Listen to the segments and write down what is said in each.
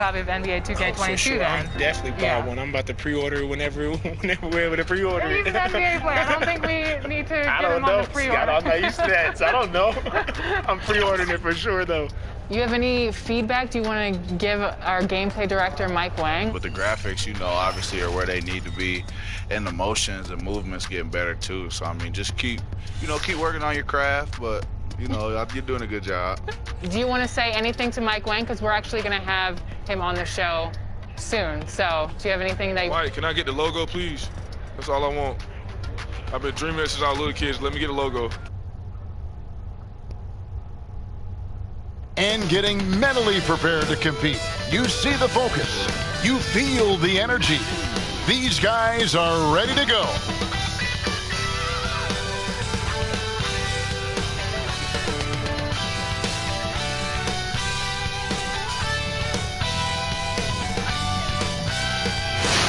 copy of NBA 2K 22 sure. then. I'm definitely buying one. I'm about to pre-order whenever we're able to pre-order it. He's an NBA player. I don't think we need to get him on the pre-order. I don't know your stats. I don't know. I'm pre-ordering it for sure, though. You have any feedback? Do you want to give our gameplay director, Mike Wang? But the graphics, obviously are where they need to be, and the motions and movements getting better too. So I mean, just keep working on your craft, but you're doing a good job. Do you want to say anything to Mike Wang? Because we're actually going to have him on the show soon. So do you have anything that Mike, can I get the logo, please? That's all I want. I've been dreaming since I was little kids. Let me get a logo. And getting mentally prepared to compete. You see the focus. You feel the energy. These guys are ready to go.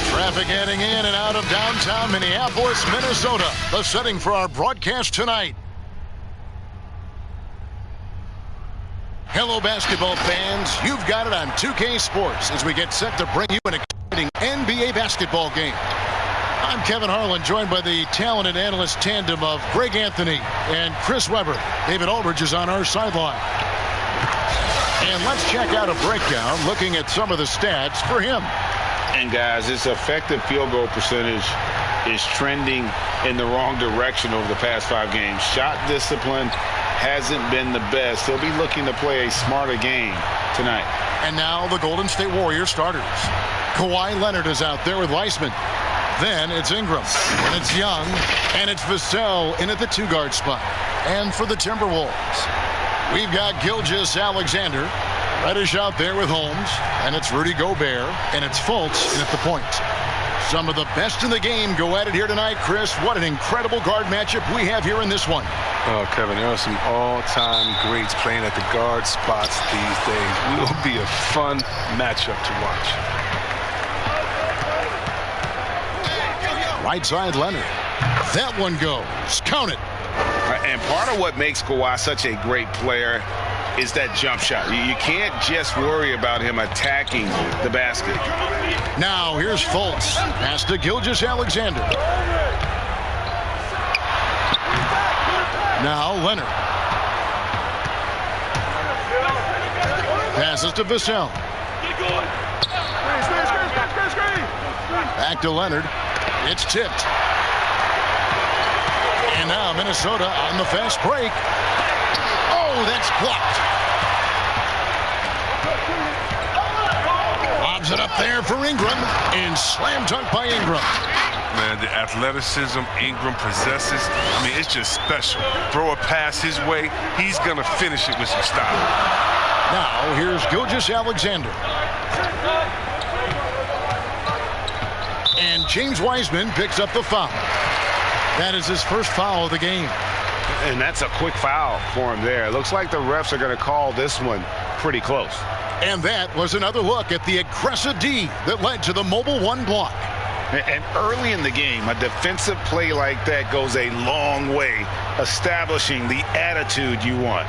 Traffic heading in and out of downtown Minneapolis, Minnesota. The setting for our broadcast tonight. Hello, basketball fans. You've got it on 2K Sports as we get set to bring you an exciting NBA basketball game. I'm Kevin Harlan, joined by the talented analyst tandem of Greg Anthony and Chris Webber. David Aldridge is on our sideline. And let's check out a breakdown looking at some of the stats for him. And guys, his effective field goal percentage is trending in the wrong direction over the past 5 games. Shot discipline hasn't been the best. He'll be looking to play a smarter game tonight. And now the Golden State Warriors starters. Kawhi Leonard is out there with Weissman. Then it's Ingram. And it's Young. And it's Vassell in at the 2-guard spot. And for the Timberwolves, we've got Gilgeous-Alexander. Reddish out there with Holmes. And it's Rudy Gobert. And it's Fultz in at the point. Some of the best in the game go at it here tonight. Chris, what an incredible guard matchup we have here in this one. Oh, Kevin, there are some all-time greats playing at the guard spots these days. It will be a fun matchup to watch. Right side, Leonard. That one goes. Count it. And part of what makes Kawhi such a great player is that jump shot. You can't just worry about him attacking the basket. Now here's Fultz. Pass to Gilgeous-Alexander. Now Leonard. Passes to Vassell. Back to Leonard. It's tipped. And now Minnesota on the fast break. Oh, that's blocked. Lobs it up there for Ingram. And slam dunk by Ingram. Man, the athleticism Ingram possesses, I mean, it's just special. Throw a pass his way, he's going to finish it with some style. Now, here's Gilgeous-Alexander. And James Wiseman picks up the foul. That is his first foul of the game. And that's a quick foul for him there. It looks like the refs are going to call this one pretty close. And that was another look at the aggressive D that led to the mobile 1 block. And early in the game, a defensive play like that goes a long way, establishing the attitude you want.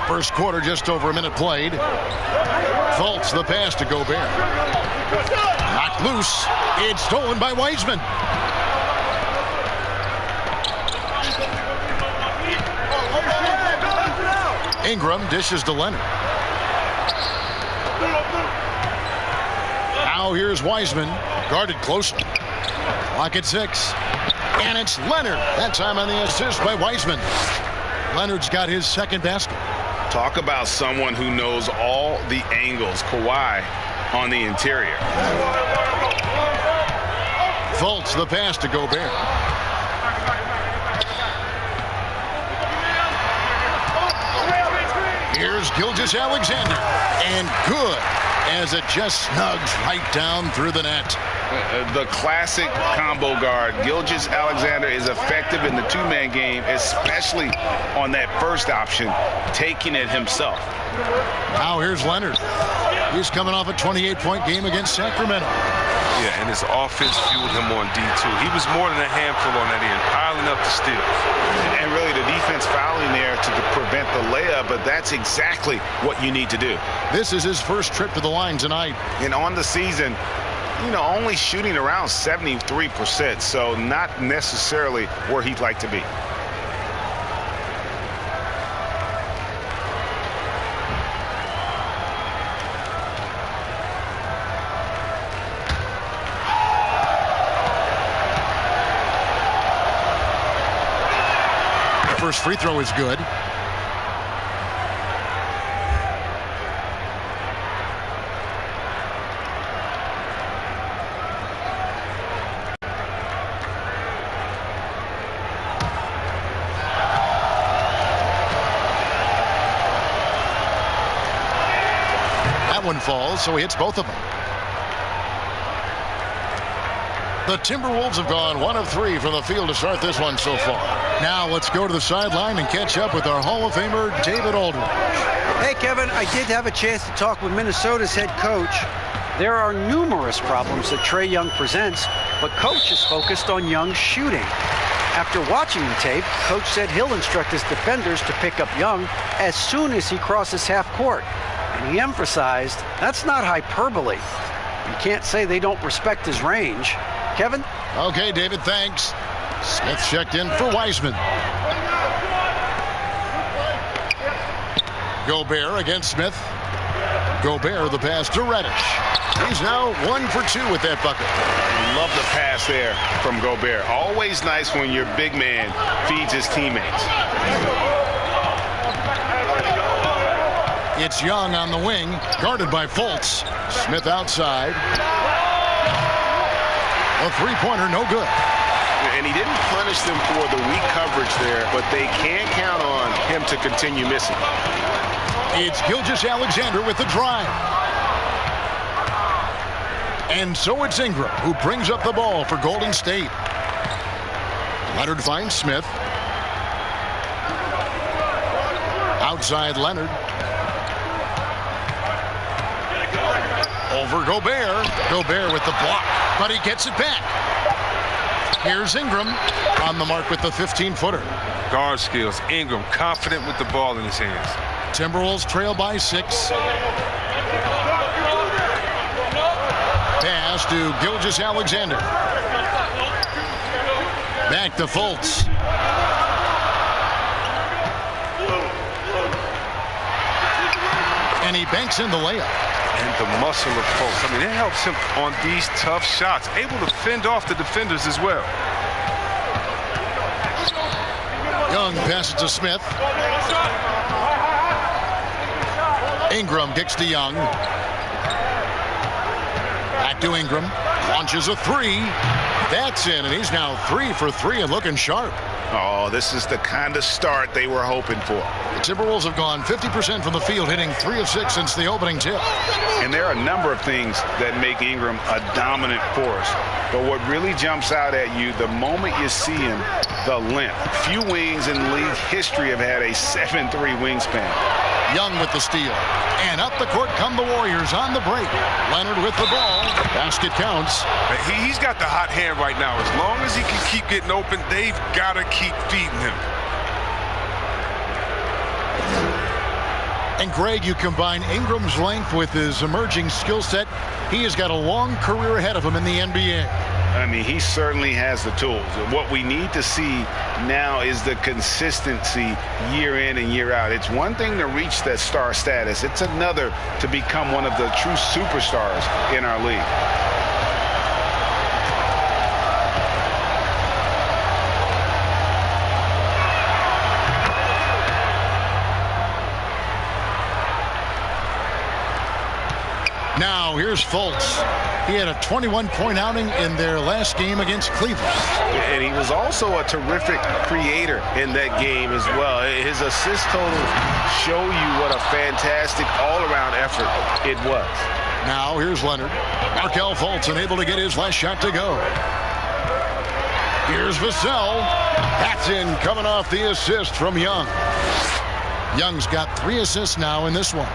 First quarter, just over a minute played. Fultz the pass to Gobert. Knocked loose. It's stolen by Wiseman. Ingram dishes to Leonard. Now here's Wiseman, guarded closely. Clock at 6. And it's Leonard. That time on the assist by Wiseman. Leonard's got his second basket. Talk about someone who knows all the angles. Kawhi on the interior. Fultz the pass to Gobert. Here's Gilgeous-Alexander. And good, as it just snugs right down through the net. The classic combo guard. Gilgeous-Alexander is effective in the 2-man game, especially on that first option, taking it himself. Now here's Leonard. He's coming off a 28-point game against Sacramento. Yeah, and his offense fueled him on D2. He was more than a handful on that end, piling up the steals. And really the defense fouling there to prevent the layup, but that's exactly what you need to do. This is his first trip to the line tonight. And on the season, only shooting around 73%, so not necessarily where he'd like to be. First free throw is good. That one falls, so he hits both of them. The Timberwolves have gone 1 of 3 from the field to start this one so far. Now let's go to the sideline and catch up with our Hall of Famer, David Aldridge. Hey, Kevin, I did have a chance to talk with Minnesota's head coach. There are numerous problems that Trae Young presents, but coach is focused on Young's shooting. After watching the tape, coach said he'll instruct his defenders to pick up Young as soon as he crosses half court. And he emphasized that's not hyperbole. You can't say they don't respect his range. Kevin? Okay, David, thanks. Smith checked in for Wiseman. Gobert against Smith. Gobert the pass to Reddish. He's now 1 for 2 with that bucket. Love the pass there from Gobert. Always nice when your big man feeds his teammates. It's Young on the wing, guarded by Fultz. Smith outside. A three-pointer, no good. And he didn't punish them for the weak coverage there, but they can't count on him to continue missing. It's Gilgeous-Alexander with the drive. And so it's Ingram who brings up the ball for Golden State. Leonard finds Smith. Outside Leonard. Over Gobert. Gobert with the block, but he gets it back. Here's Ingram on the mark with the 15-footer. Guard skills. Ingram confident with the ball in his hands. Timberwolves trail by 6. Pass to Gilgeous-Alexander. Back to Fultz. And he banks in the layup. And the muscle of Fultz. I mean, it helps him on these tough shots. Able to fend off the defenders as well. Young passes to Smith. Ingram kicks to Young. Back to Ingram. Launches a 3. That's in, and he's now 3 for 3 and looking sharp. Oh, this is the kind of start they were hoping for. The Timberwolves have gone 50% from the field, hitting 3 of 6 since the opening tip. And there are a number of things that make Ingram a dominant force. But what really jumps out at you, the moment you see him, the length. Few wings in league history have had a 7'3" wingspan. Young with the steal. And up the court come the Warriors on the break. Leonard with the ball. Basket counts. He's got the hot hand right now. As long as he can keep getting open, they've got to keep feeding him. And Greg, you combine Ingram's length with his emerging skill set. He has got a long career ahead of him in the NBA. I mean, he certainly has the tools. What we need to see now is the consistency year in and year out. It's one thing to reach that star status. It's another to become one of the true superstars in our league. Now here's Fultz. He had a 21-point outing in their last game against Cleveland. And he was also a terrific creator in that game as well. His assist totals show you what a fantastic all-around effort it was. Now here's Leonard. Markelle Fultz unable to get his last shot to go. Here's Vassell. That's in, coming off the assist from Young. Young's got 3 assists now in this one.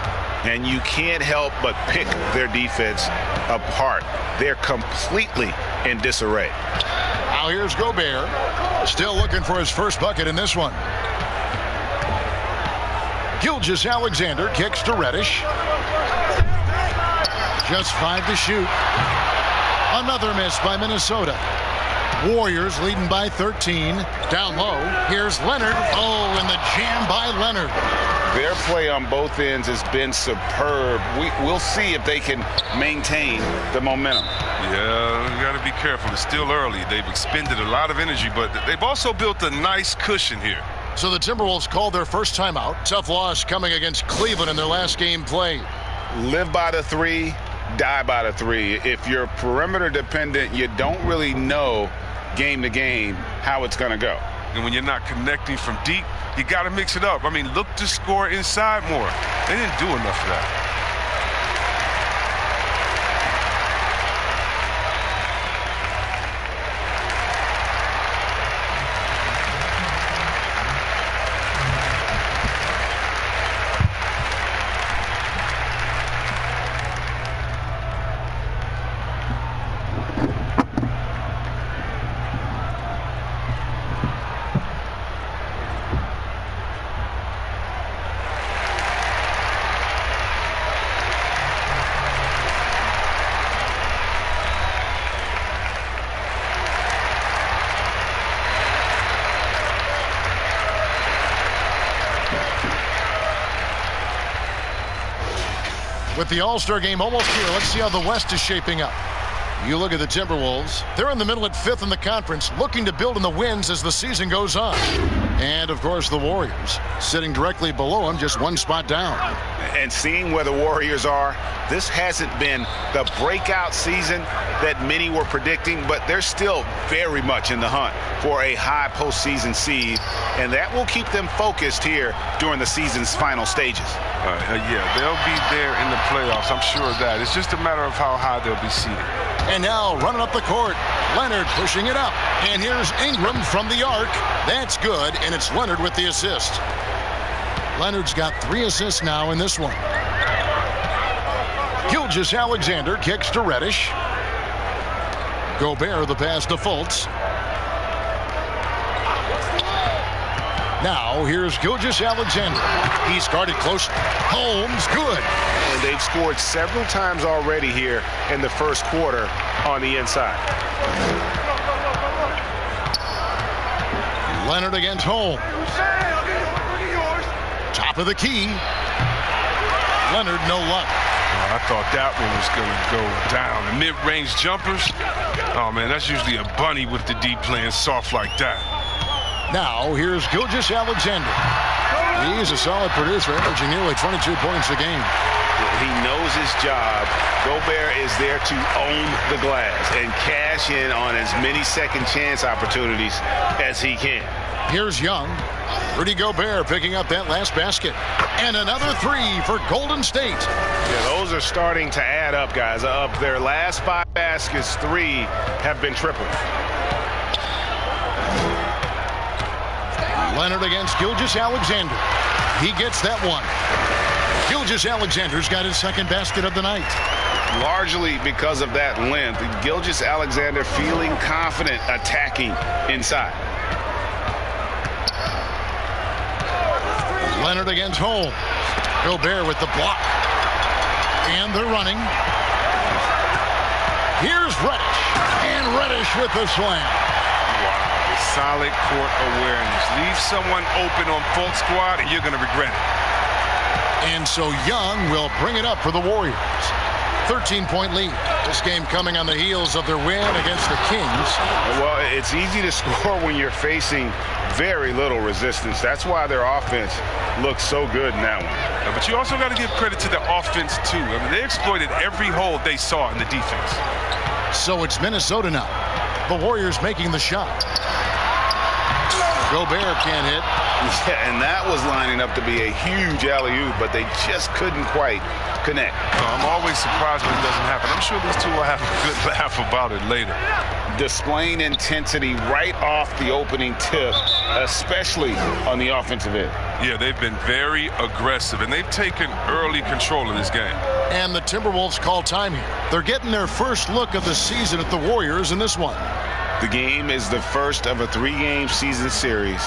And you can't help but pick their defense apart. They're completely in disarray. Now here's Gobert. Still looking for his first bucket in this one. Gilgeous-Alexander kicks to Reddish. Just 5 to shoot. Another miss by Minnesota. Warriors leading by 13. Down low, here's Leonard. Oh, and the jam by Leonard. Their play on both ends has been superb. We'll see if they can maintain the momentum. Yeah, you got to be careful. It's still early. They've expended a lot of energy, but they've also built a nice cushion here. So the Timberwolves called their first timeout. Tough loss coming against Cleveland in their last game played. Live by the 3, die by the 3. If you're perimeter dependent, you don't really know game to game how it's going to go. And when you're not connecting from deep, you got to mix it up. I mean, look to score inside more. They didn't do enough of that. With the All-Star game almost here, let's see how the West is shaping up. You look at the Timberwolves. They're in the middle at 5th in the conference, looking to build in the wins as the season goes on. And, of course, the Warriors, sitting directly below them, just 1 spot down. And seeing where the Warriors are, this hasn't been the breakout season that many were predicting, but they're still very much in the hunt for a high postseason seed, and that will keep them focused here during the season's final stages. Yeah, they'll be there in the playoffs. I'm sure of that. It's just a matter of how high they'll be seated. And now running up the court, Leonard pushing it up. And here's Ingram from the arc. That's good, and it's Leonard with the assist. Leonard's got 3 assists now in this one. Gilgeous-Alexander kicks to Reddish. Gobert, the pass to Fultz. Now here's Gilgeous-Alexander. He's guarded closely. Holmes, good. And they've scored several times already here in the first quarter on the inside. Leonard against Holmes. Top of the key. Leonard, no luck. I thought that one was going to go down. The mid-range jumpers, oh, man, that's usually a bunny with the deep playing soft like that. Now, here's Gilgeous-Alexander. He's a solid producer, averaging nearly 22 points a game. He knows his job. Gobert is there to own the glass and cash in on as many second chance opportunities as he can. Here's Young. Rudy Gobert picking up that last basket. And another 3 for Golden State. Yeah, those are starting to add up, guys. Of their last 5 baskets, 3 have been triple. Leonard against Gilgeous-Alexander. He gets that one. Gilgeous-Alexander's got his second basket of the night. Largely because of that length, Gilgeous-Alexander feeling confident attacking inside. Leonard against Holmes. Gobert with the block. And they're running. Here's Reddish. And Reddish with the slam. Solid court awareness. Leave someone open on full squad and you're going to regret it. And so Young will bring it up for the Warriors. 13-point lead. This game coming on the heels of their win against the Kings. Well, it's easy to score when you're facing very little resistance. That's why their offense looks so good in that one. Yeah, but you also got to give credit to the offense, too. I mean, they exploited every hole they saw in the defense. So it's Minnesota now. The Warriors making the shot. Gobert can't hit. Yeah, and that was lining up to be a huge alley-oop, but they just couldn't quite connect. I'm always surprised when it doesn't happen. I'm sure these two will have a good laugh about it later. Displaying intensity right off the opening tip, especially on the offensive end. Yeah, they've been very aggressive, and they've taken early control of this game. And the Timberwolves call time here. They're getting their first look of the season at the Warriors in this one. The game is the first of a 3-game season series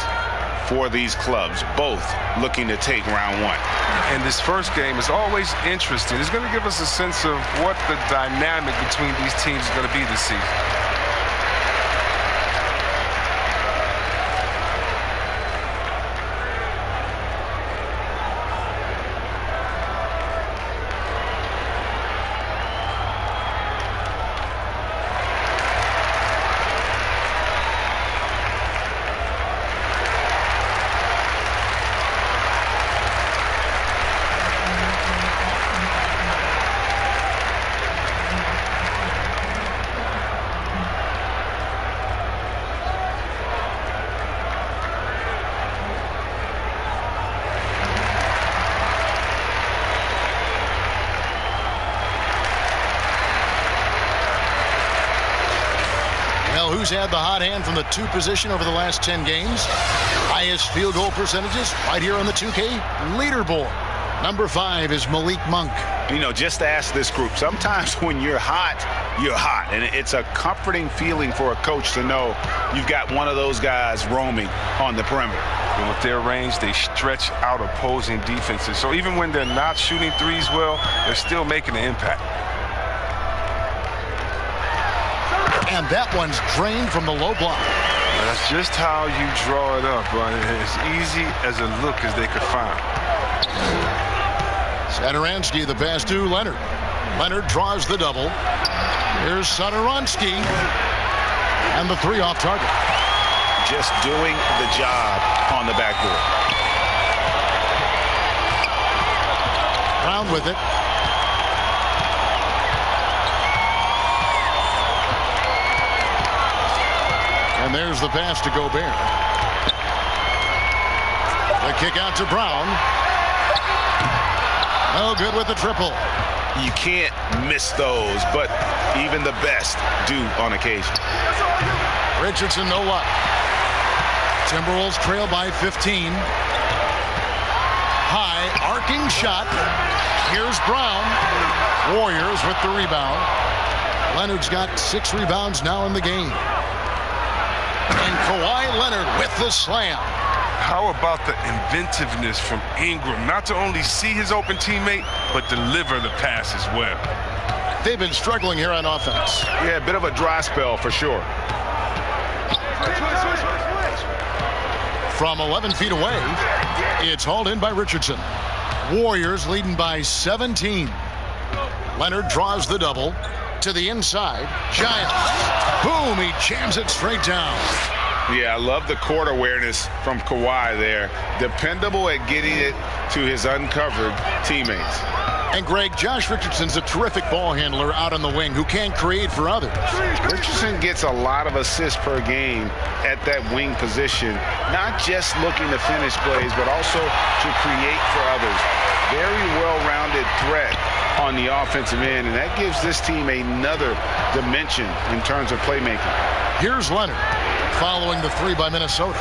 for these clubs, both looking to take round one. And this first game is always interesting. It's going to give us a sense of what the dynamic between these teams is going to be this season. Who's had the hot hand from the 2 position over the last 10 games? Highest field goal percentages right here on the 2K leaderboard. Number 5 is Malik Monk. You know, just ask this group. Sometimes when you're hot, you're hot. And it's a comforting feeling for a coach to know you've got one of those guys roaming on the perimeter. And with their range, they stretch out opposing defenses. So even when they're not shooting threes well, they're still making an impact. And that one's drained from the low block. That's just how you draw it up. As easy as a look as they could find. Satoransky, the pass to Leonard. Leonard draws the double. Here's Satoransky. And the 3 off target. Just doing the job on the backboard. Brown with it. And there's the pass to Gobert. The kick out to Brown. No good with the triple. You can't miss those, but even the best do on occasion. Richardson, no luck. Timberwolves trail by 15. High, arcing shot. Here's Brown. Warriors with the rebound. Leonard's got 6 rebounds now in the game. And Kawhi Leonard with the slam. How about the inventiveness from Ingram? Not to only see his open teammate, but deliver the pass as well. They've been struggling here on offense. Yeah, a bit of a dry spell for sure. From 11 feet away, it's hauled in by Richardson. Warriors leading by 17. Leonard draws the double to the inside. Giants. Boom, he jams it straight down. Yeah, I love the court awareness from Kawhi there. Dependable at getting it to his uncovered teammates. And Greg, Josh Richardson's a terrific ball handler out on the wing who can create for others. Richardson gets a lot of assists per game at that wing position, not just looking to finish plays, but also to create for others. Very well-rounded threat on the offensive end, and that gives this team another dimension in terms of playmaking. Here's Leonard following the 3 by Minnesota.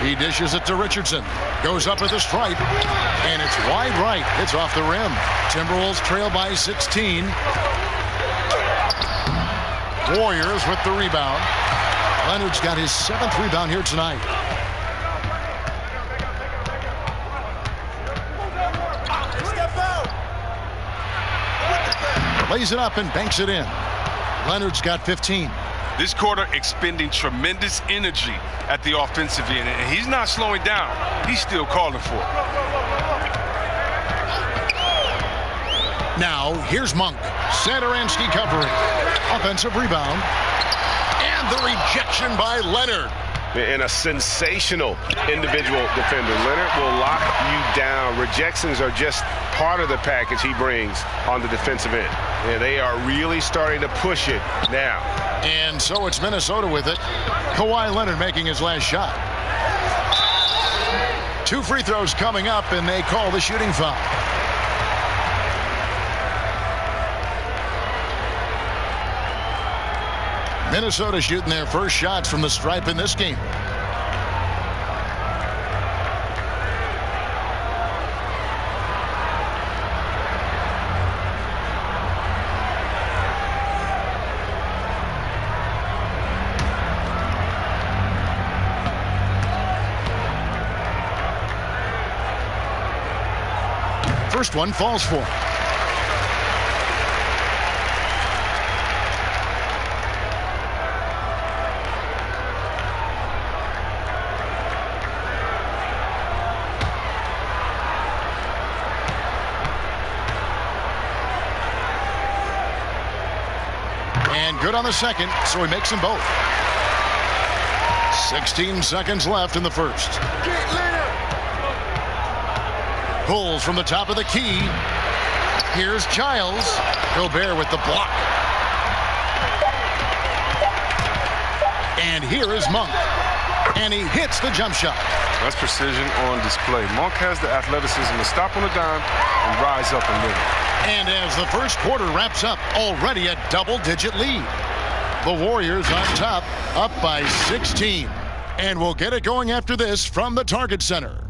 He dishes it to Richardson. Goes up at the stripe, and it's wide right. It's off the rim. Timberwolves trail by 16. Warriors with the rebound. Leonard's got his 7th rebound here tonight. Lays it up and banks it in. Leonard's got 15. This quarter expending tremendous energy at the offensive end, and he's not slowing down. He's still calling for it. Now, here's Monk. Satoransky covering. Offensive rebound. And the rejection by Leonard. and a sensational individual defender. Leonard will lock you down. Rejections are just part of the package he brings on the defensive end. And they are really starting to push it now. And so it's Minnesota with it. Kawhi Leonard making his last shot. 2 free throws coming up, and they call the shooting foul. Minnesota shooting their first shots from the stripe in this game. First one falls for him. And good on the second, so he makes them both. 16 seconds left in the first. Pulls from the top of the key. Here's Giles. Gobert with the block. And here is Monk. And he hits the jump shot. That's precision on display. Monk has the athleticism to stop on a dime and rise up and win it. And as the first quarter wraps up, already a double-digit lead. The Warriors on top, up by 16. And we'll get it going after this from the Target Center.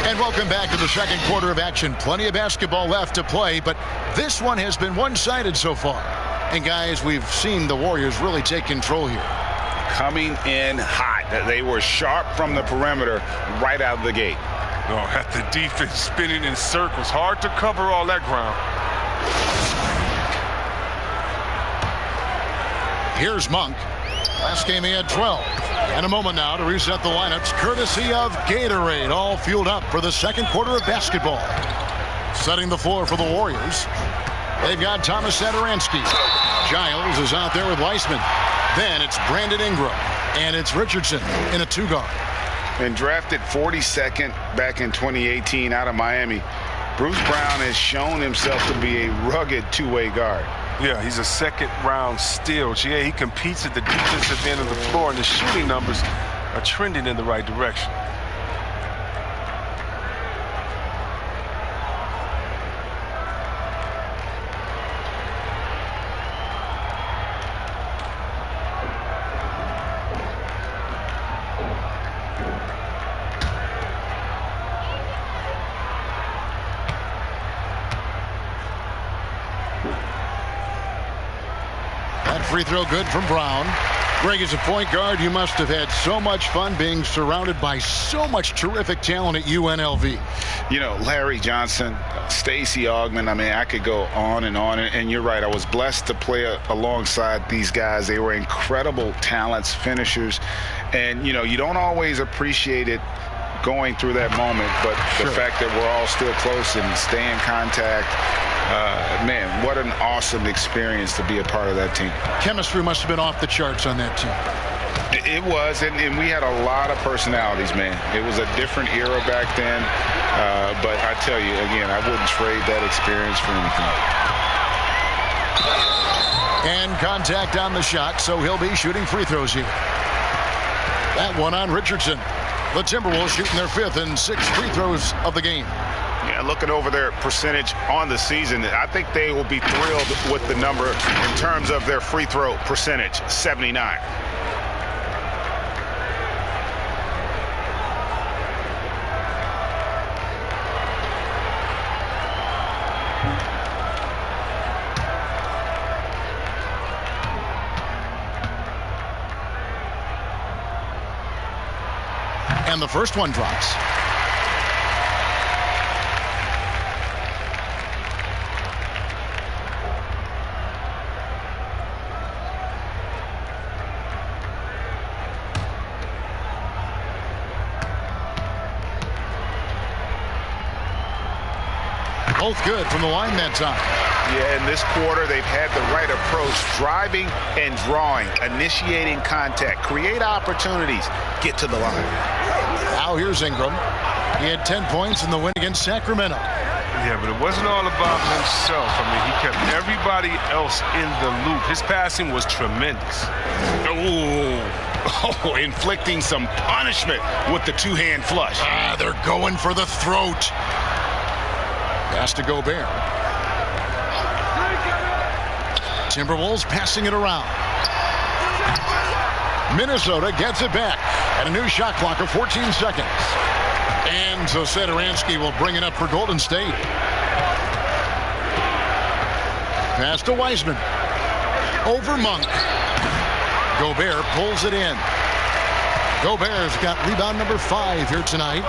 And welcome back to the second quarter of action. Plenty of basketball left to play, but this one has been one-sided so far. And guys, we've seen the Warriors really take control here. Coming in hot. They were sharp from the perimeter right out of the gate. No, at the defense spinning in circles. Hard to cover all that ground. Here's Monk. Last game he had 12. And a moment now to reset the lineups, courtesy of Gatorade, all fueled up for the second quarter of basketball. Setting the floor for the Warriors. They've got Thomas Satoransky. Giles is out there with Weissman. Then it's Brandon Ingram. And it's Richardson in a 2-guard. And drafted 42nd back in 2018 out of Miami, Bruce Brown has shown himself to be a rugged two-way guard. Yeah, he's a second-round steal. Yeah, he competes at the defensive end of the floor, and the shooting numbers are trending in the right direction. Free throw good from Brown. Greg, as a point guard, you must have had so much fun being surrounded by so much terrific talent at UNLV. You know, Larry Johnson, Stacey Augmon, I mean, I could go on. And you're right, I was blessed to play alongside these guys. They were incredible talents, finishers. And, you know, you don't always appreciate it going through that moment, but the fact that we're all still close and stay in contact, man, what an awesome experience to be a part of that team. Chemistry must have been off the charts on that team. It was, and we had a lot of personalities, man. It was a different era back then, but I tell you, again, I wouldn't trade that experience for anything. And contact on the shot, so he'll be shooting free throws here. That one on Richardson. The Timberwolves shooting their 5th and 6th free throws of the game. Yeah, looking over their percentage on the season, I think they will be thrilled with the number in terms of their free throw percentage, 79. And the first one drops. both good from the line that time. Yeah, in this quarter, they've had the right approach, driving and drawing, initiating contact, create opportunities, get to the line. Now here's Ingram. He had 10 points in the win against Sacramento. Yeah, but it wasn't all about himself. I mean, he kept everybody else in the loop. His passing was tremendous. Oh, inflicting some punishment with the two-hand flush. They're going for the throat. Pass to Gobert. Timberwolves passing it around. Minnesota gets it back at a new shot clock of 14 seconds. And so Satoransky will bring it up for Golden State. Pass to Wiseman. Over Monk. Gobert pulls it in. Gobert's got rebound number 5 here tonight.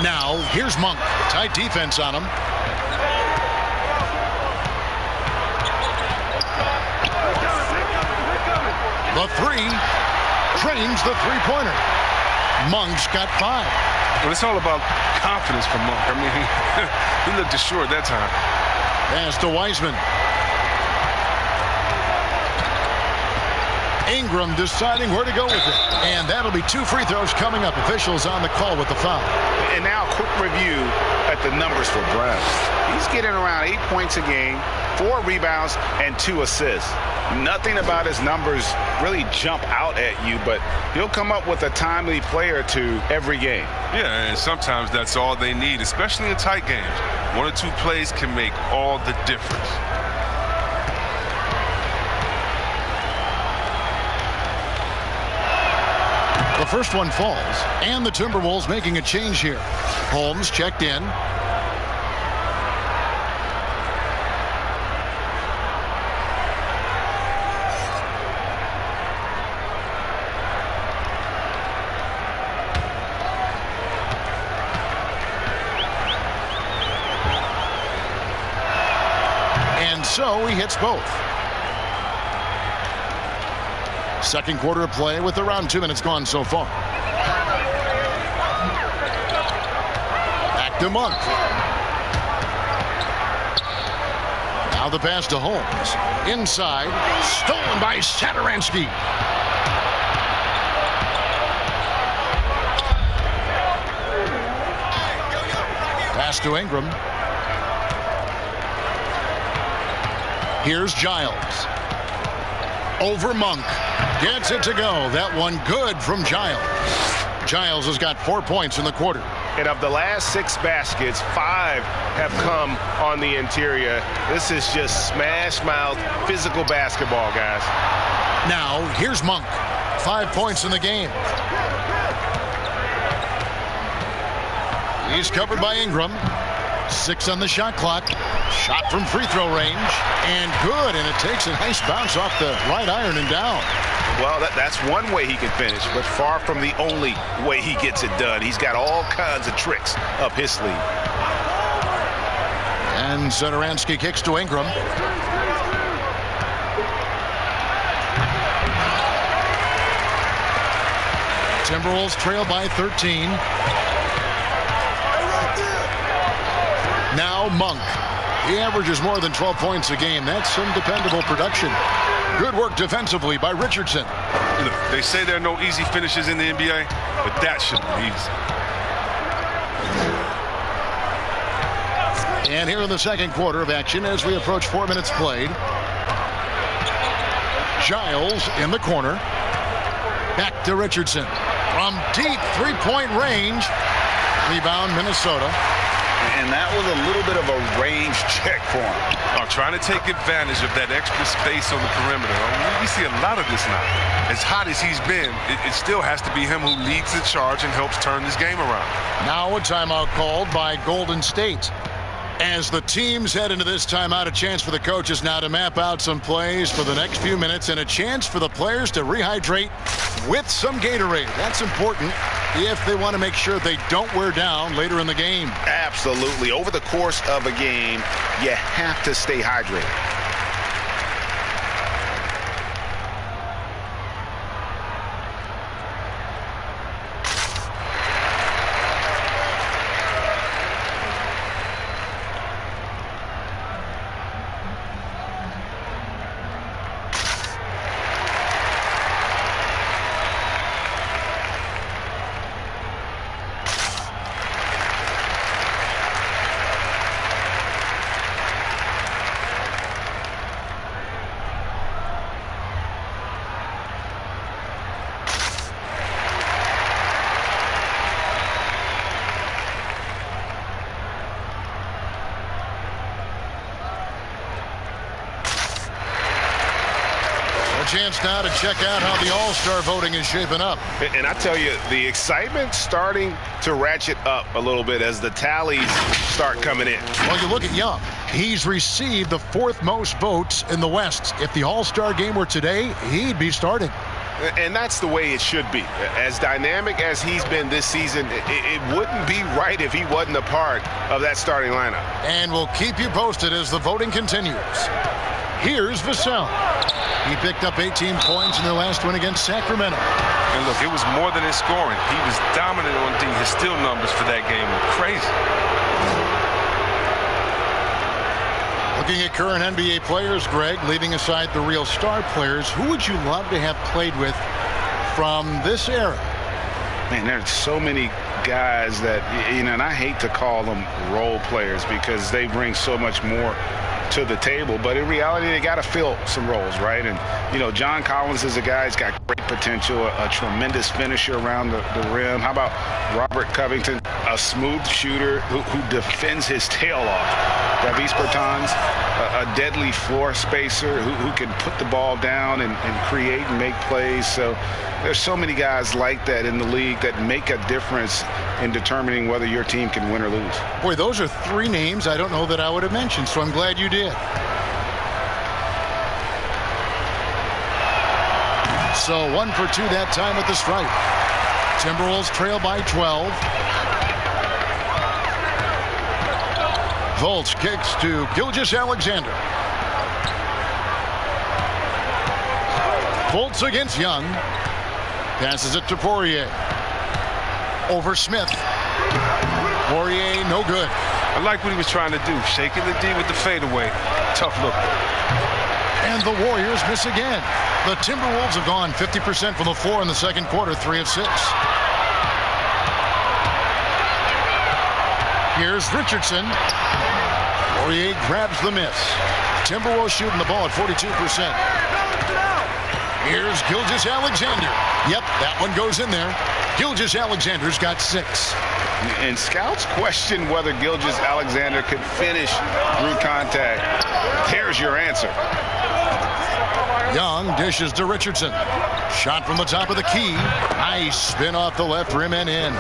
Now, here's Monk. Tight defense on him. The three. Trains the three-pointer. Monk's got 5. Well, it's all about confidence for Monk. I mean, he looked assured that time. Pass to Wiseman. Ingram deciding where to go with it. And that'll be 2 free throws coming up. Officials on the call with the foul. And now a quick review at the numbers for Brown. He's getting around 8 points a game, 4 rebounds, and 2 assists. Nothing about his numbers really jump out at you, but he'll come up with a timely play or two every game. Yeah, and sometimes that's all they need, especially in tight games. 1 or 2 plays can make all the difference. The first one falls, and the Timberwolves making a change here. Holmes checked in. And so he hits both. Second quarter of play with around 2 minutes gone so far. Back to Monk. Now the pass to Holmes. Inside. Stolen by Satoransky. Pass to Ingram. Here's Giles. Over Monk. Gets it to go. That one good from Giles. Giles has got 4 points in the quarter. And of the last 6 baskets, 5 have come on the interior. This is just smash mouth physical basketball, guys. Now, here's Monk. 5 points in the game. He's covered by Ingram. 6 on the shot clock. Shot from free throw range. And good. And it takes a nice bounce off the right iron and down. Well, that's one way he can finish, but far from the only way he gets it done. He's got all kinds of tricks up his sleeve. And Satoransky kicks to Ingram. Timberwolves trail by 13. Now Monk. He averages more than 12 points a game. That's some dependable production. Good work defensively by Richardson. Look, they say there are no easy finishes in the NBA, but that should be easy. And here in the second quarter of action as we approach 4 minutes played. Giles in the corner. Back to Richardson. From deep three-point range. Rebound Minnesota. And that was a little bit of a range check for him. Trying to take advantage of that extra space on the perimeter. We see a lot of this now. As hot as he's been, it still has to be him who leads the charge and helps turn this game around. Now a timeout called by Golden State. As the teams head into this timeout, a chance for the coaches now to map out some plays for the next few minutes and a chance for the players to rehydrate with some Gatorade. That's important if they want to make sure they don't wear down later in the game. Absolutely. Over the course of a game, you have to stay hydrated. chance now to check out how the All-Star voting is shaping up. And I tell you, the excitement's starting to ratchet up a little bit as the tallies start coming in. Well, you look at Young. He's received the 4th most votes in the West. If the All-Star game were today, he'd be starting. And that's the way it should be. As dynamic as he's been this season, it wouldn't be right if he wasn't a part of that starting lineup. And we'll keep you posted as the voting continues. Here's Vassell. He picked up 18 points in their last win against Sacramento. And look, it was more than his scoring. He was dominant on D. His steal numbers for that game were crazy. Looking at current NBA players, Greg, leaving aside the real star players, who would you love to have played with from this era? Man, there's so many guys that, and I hate to call them role players because they bring so much more to the table, but in reality they got to fill some roles, right? And John Collins is a guy who's got great potential, a tremendous finisher around the rim. How about Robert Covington, a smooth shooter who defends his tail off? Davis Bertans, a deadly floor spacer who can put the ball down and create and make plays. So there's so many guys like that in the league that make a difference in determining whether your team can win or lose. Boy, those are 3 names I don't know that I would have mentioned, so I'm glad you did. So 1 for 2 that time at the stripe. Timberwolves trail by 12. Fultz kicks to Gilgeous-Alexander. Fultz against Young. Passes it to Poirier. Over Smith. Poirier, no good. I like what he was trying to do. Shaking the D with the fadeaway. Tough look. And the Warriors miss again. The Timberwolves have gone 50% from the floor in the second quarter, 3 of 6. Here's Richardson. Poirier grabs the miss. Timberwolves shooting the ball at 42%. Here's Gilgeous-Alexander. Yep, that one goes in there. Gilgeous-Alexander's got 6. And scouts question whether Gilgeous-Alexander could finish through contact. There's your answer. Young dishes to Richardson. Shot from the top of the key. Nice spin off the left rim and in.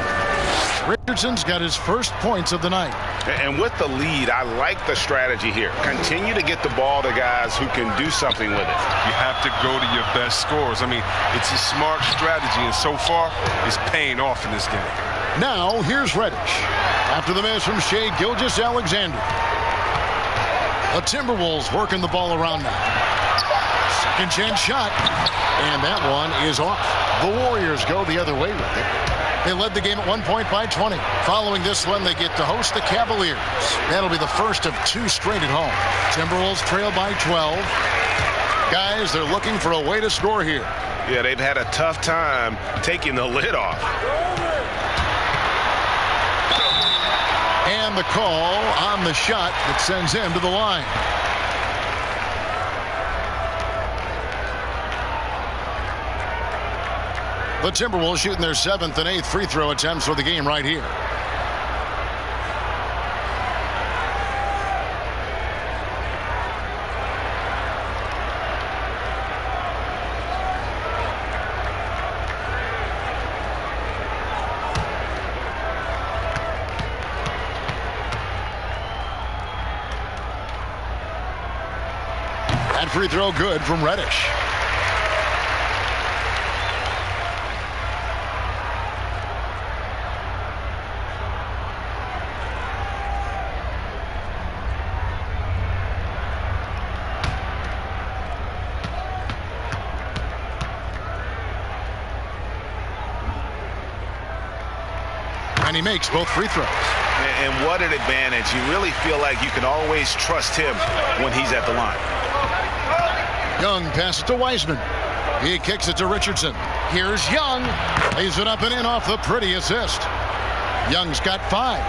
Richardson's got his first points of the night. And with the lead, I like the strategy here. Continue to get the ball to guys who can do something with it. You have to go to your best scorers. I mean, it's a smart strategy, and so far, it's paying off in this game. Now, here's Reddish. After the miss from Shai Gilgeous-Alexander. The Timberwolves working the ball around now. Second chance shot. And that one is off. The Warriors go the other way with it. They led the game at 1 point by 20. Following this one, they get to host the Cavaliers. That'll be the first of 2 straight at home. Timberwolves trail by 12. Guys, they're looking for a way to score here. Yeah, they've had a tough time taking the lid off. And the call on the shot that sends him to the line. The Timberwolves shooting their 7th and 8th free throw attempts for the game right here. That free throw good from Reddish. And he makes both free throws. And what an advantage. You really feel like you can always trust him when he's at the line. Young passes to Wiseman. He kicks it to Richardson. Here's Young. Lays it up and in off the pretty assist. Young's got 5.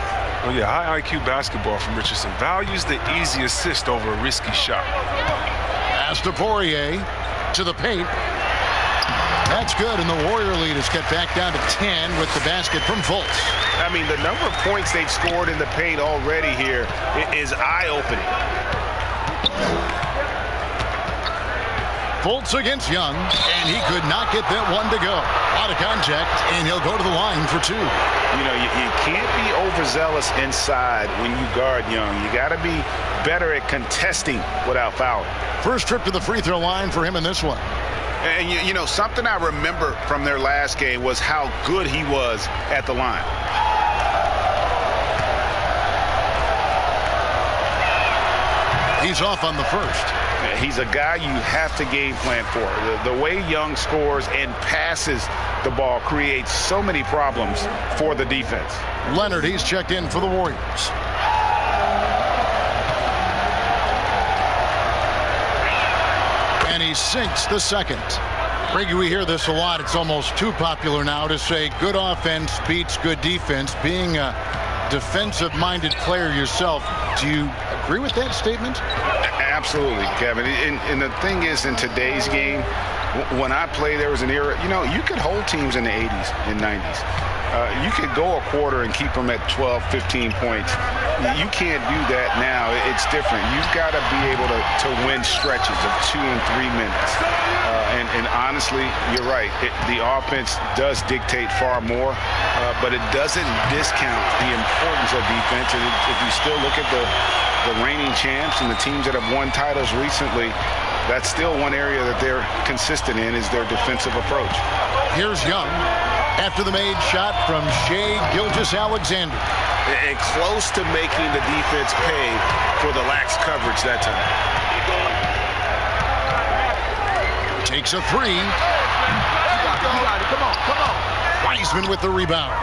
Well, yeah, high IQ basketball from Richardson. Values the easy assist over a risky shot. Pass to Poirier. To the paint. That's good, and the Warrior lead is cut back down to 10 with the basket from Fultz. I mean, the number of points they've scored in the paint already here is eye-opening. Fultz against Young, and he could not get that one to go. Out of contact, and he'll go to the line for 2. You know, you can't be overzealous inside when you guard Young. You got to be better at contesting without fouling. First trip to the free throw line for him in this one. And, you know, something I remember from their last game was how good he was at the line. He's off on the first. He's a guy you have to game plan for. The way Young scores and passes the ball creates so many problems for the defense. Leonard, he's checked in for the Warriors. And he sinks the second. Reggie, we hear this a lot. It's almost too popular now to say good offense beats good defense. Being a defensive-minded player yourself, do you agree with that statement? Absolutely, Kevin. And the thing is, in today's game, when I played, there was an era, you know, you could hold teams in the 80s and 90s. You could go a quarter and keep them at 12, 15 points. You can't do that now. It's different. You've got to be able to win stretches of 2 and 3 minutes. And honestly, you're right. The offense does dictate far more, but it doesn't discount the importance of defense. And if you still look at the reigning champs and the teams that have won titles recently, that's still one area that they're consistent in, is their defensive approach. Here's Young after the made shot from Shai Gilgeous-Alexander. And close to making the defense pay for the lax coverage that time. Takes a 3. Come on. Wiseman with the rebound.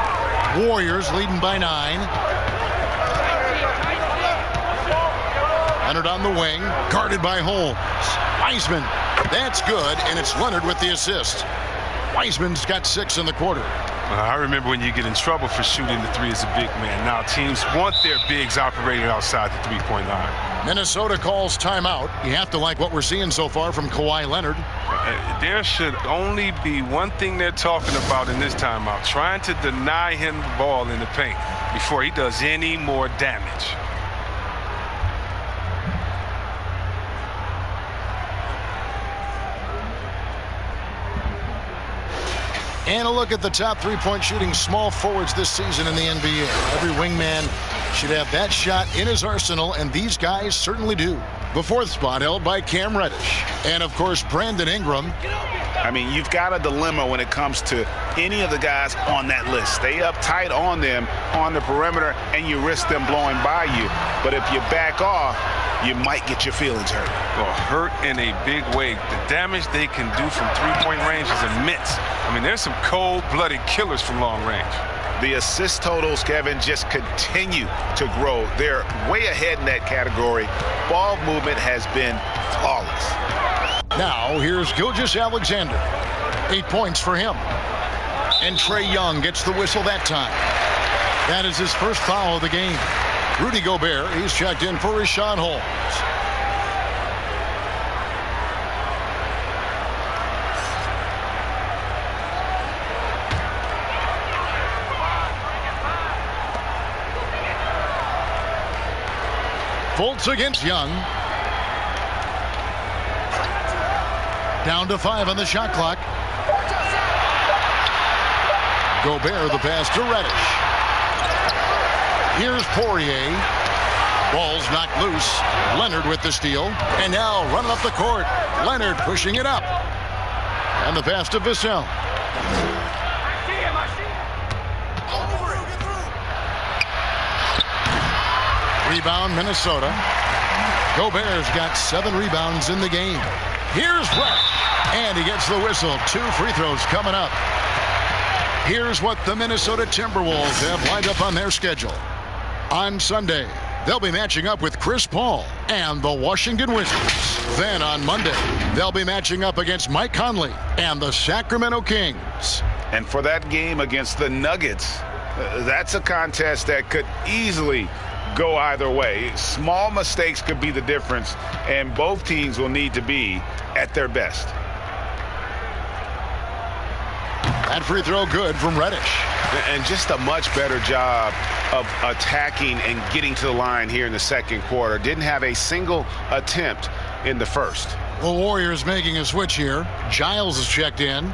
Warriors leading by 9. Leonard on the wing, guarded by Holmes. Wiseman, that's good, and it's Leonard with the assist. Wiseman's got 6 in the quarter. I remember when you get in trouble for shooting the 3 as a big man. Now teams want their bigs operating outside the 3-point line. Minnesota calls timeout. You have to like what we're seeing so far from Kawhi Leonard. There should only be one thing they're talking about in this timeout: trying to deny him the ball in the paint before he does any more damage. And a look at the top 3-point shooting small forwards this season in the NBA. Every wingman should have that shot in his arsenal, and these guys certainly do. The 4th spot held by Cam Reddish. And, of course, Brandon Ingram. I mean, you've got a dilemma when it comes to any of the guys on that list. Stay up tight on them on the perimeter, and you risk them blowing by you. But if you back off, you might get your feelings hurt. Well, hurt in a big way. The damage they can do from 3-point range is immense. I mean, there's some cold-blooded killers from long range. The assist totals, Kevin, just continue to grow. They're way ahead in that category. Ball movement has been flawless. Now, here's Gilgeous-Alexander. 8 points for him. And Trae Young gets the whistle that time. That is his first foul of the game. Rudy Gobert, he's checked in for Richaun Holmes. Fultz against Young. Down to 5 on the shot clock. Gobert the pass to Reddish. Here's Poirier. Ball's knocked loose. Leonard with the steal. And now running up the court. Leonard pushing it up. And the pass to Vassell. Rebound Minnesota. Gobert's got 7 rebounds in the game. Here's Reddish. And he gets the whistle. 2 free throws coming up. Here's what the Minnesota Timberwolves have lined up on their schedule. On Sunday, they'll be matching up with Chris Paul and the Washington Wizards. Then on Monday, they'll be matching up against Mike Conley and the Sacramento Kings. And for that game against the Nuggets, that's a contest that could easily go either way. Small mistakes could be the difference, and both teams will need to be at their best. That free throw good from Reddish. And just a much better job of attacking and getting to the line here in the second quarter. Didn't have a single attempt in the first. The Warriors making a switch here. Giles is checked in.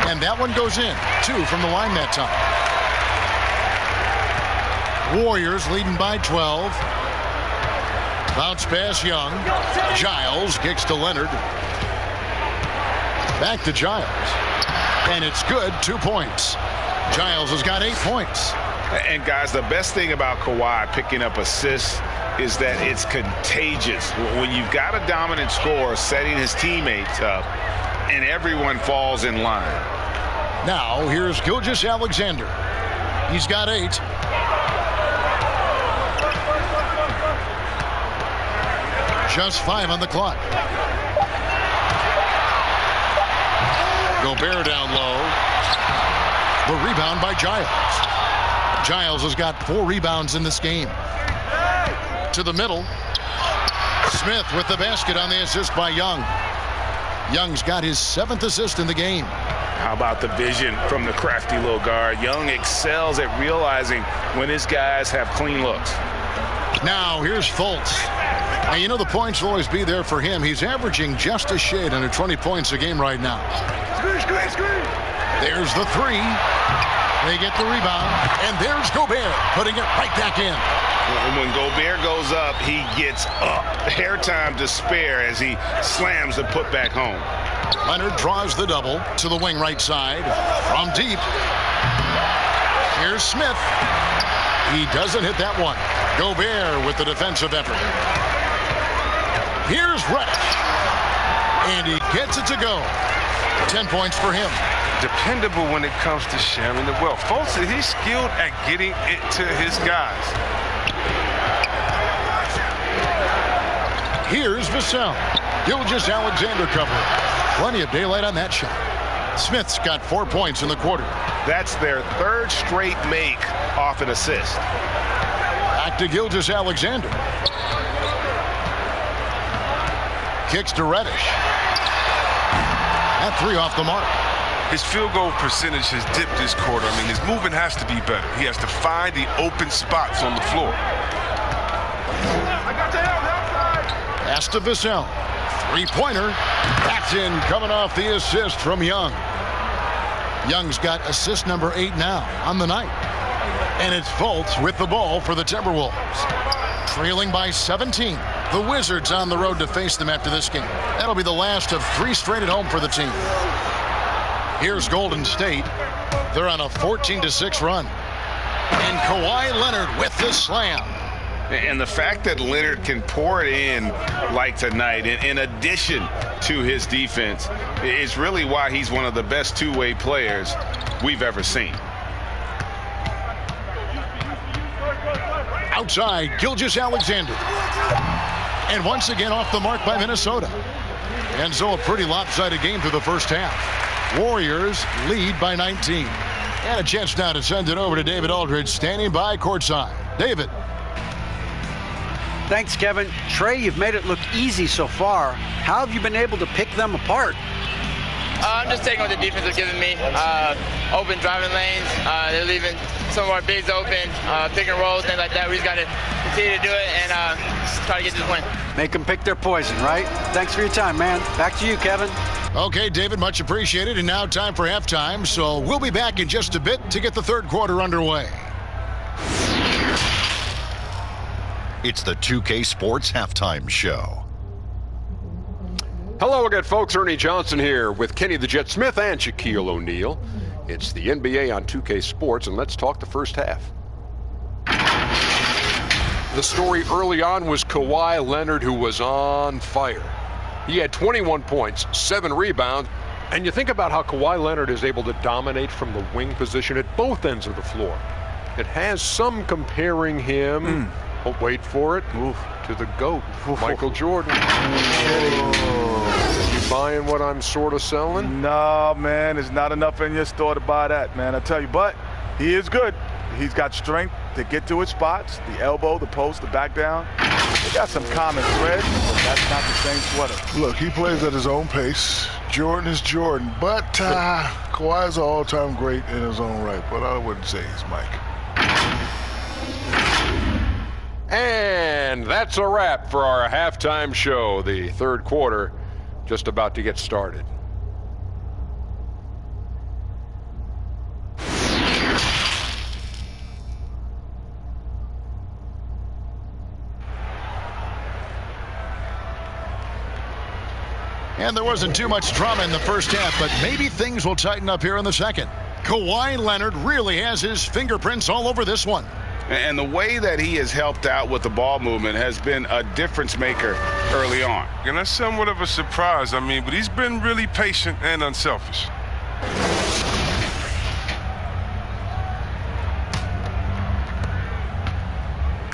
And that one goes in. 2 from the line that time. Warriors leading by 12. Bounce pass Young. Giles kicks to Leonard. Back to Giles. And it's good. 2 points. Giles has got 8 points. And guys, the best thing about Kawhi picking up assists is that it's contagious. When you've got a dominant scorer setting his teammates up and everyone falls in line. Now here's Gilgeous-Alexander. He's got 8. Just 5 on the clock. Gobert down low. The rebound by Giles. Giles has got 4 rebounds in this game. To the middle. Smith with the basket on the assist by Young. Young's got his 7th assist in the game. How about the vision from the crafty little guard? Young excels at realizing when his guys have clean looks. Now here's Fultz. And you know the points will always be there for him. He's averaging just a shade under 20 points a game right now. There's the 3. They get the rebound. And there's Gobert putting it right back in. When Gobert goes up, he gets up. Hair time to spare as he slams the putback home. Leonard draws the double to the wing right side. From deep. Here's Smith. He doesn't hit that one. Gobert with the defensive effort. Here's Reddish. And he gets it to go. 10 points for him. Dependable when it comes to sharing the wealth. Folks, he's skilled at getting it to his guys. Here's Vassell. Gilgeous-Alexander cover. Plenty of daylight on that shot. Smith's got 4 points in the quarter. That's their 3rd straight make off an assist. Back to Gilgeous-Alexander. Kicks to Reddish. That 3 off the mark. His field goal percentage has dipped this quarter. I mean, his movement has to be better. He has to find the open spots on the floor. Pass to Vassell. 3-pointer. That's in, coming off the assist from Young. Young's got assist number 8 now on the night. And it's Fultz with the ball for the Timberwolves. Trailing by 17. The Wizards on the road to face them after this game. That'll be the last of 3 straight at home for the team. Here's Golden State. They're on a 14-6 run. And Kawhi Leonard with the slam. And the fact that Leonard can pour it in like tonight, in addition to his defense, is really why he's one of the best two-way players we've ever seen. Outside, Gilgeous-Alexander. And once again off the mark by Minnesota. And so a pretty lopsided game through the first half. Warriors lead by 19. And a chance now to send it over to David Aldridge, standing by courtside. David. Thanks, Kevin. Trey, you've made it look easy so far. How have you been able to pick them apart? I'm just taking what the defense is giving me. Open driving lanes. They're leaving some of our bigs open, pick and rolls, things like that. We just got to continue to do it and try to get this win. Make them pick their poison, right? Thanks for your time, man. Back to you, Kevin. Okay, David, much appreciated. And now time for halftime. So we'll be back in just a bit to get the third quarter underway. It's the 2K Sports Halftime Show. Hello again, folks. Ernie Johnson here with Kenny the Jet Smith and Shaquille O'Neal. It's the NBA on 2K Sports, and let's talk the first half. The story early on was Kawhi Leonard, who was on fire. He had 21 points, 7 rebounds, and you think about how Kawhi Leonard is able to dominate from the wing position at both ends of the floor. It has some comparing him, oh, wait for it, to the GOAT, Michael Jordan. You buying what I'm sort of selling? No, man, there's not enough in your store to buy that, man, I tell you. But he is good. He's got strength to get to his spots, the elbow, the post, the back down. They got some common threads, but that's not the same sweater. Look, he plays at his own pace. Jordan is Jordan, but Kawhi's an all-time great in his own right, but I wouldn't say he's Mike. And that's a wrap for our halftime show. The third quarter just about to get started. And there wasn't too much drama in the first half, but maybe things will tighten up here in the second. Kawhi Leonard really has his fingerprints all over this one. And the way that he has helped out with the ball movement has been a difference maker early on. And that's somewhat of a surprise, but he's been really patient and unselfish.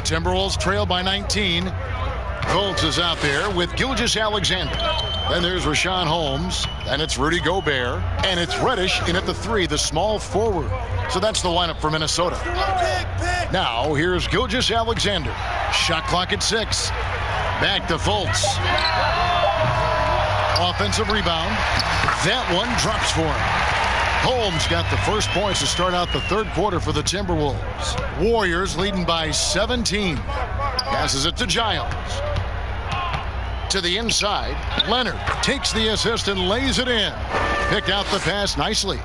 Timberwolves trail by 19. Fultz is out there with Gilgeous-Alexander. Then there's Rashawn Holmes. And it's Rudy Gobert. And it's Reddish in at the 3, the small forward. So that's the lineup for Minnesota. Now here's Gilgeous-Alexander. Shot clock at 6. Back to Fultz. Offensive rebound. That one drops for him. Holmes got the first points to start out the third quarter for the Timberwolves. Warriors leading by 17. Passes it to Giles. To the inside. Leonard takes the assist and lays it in. Picked out the pass nicely.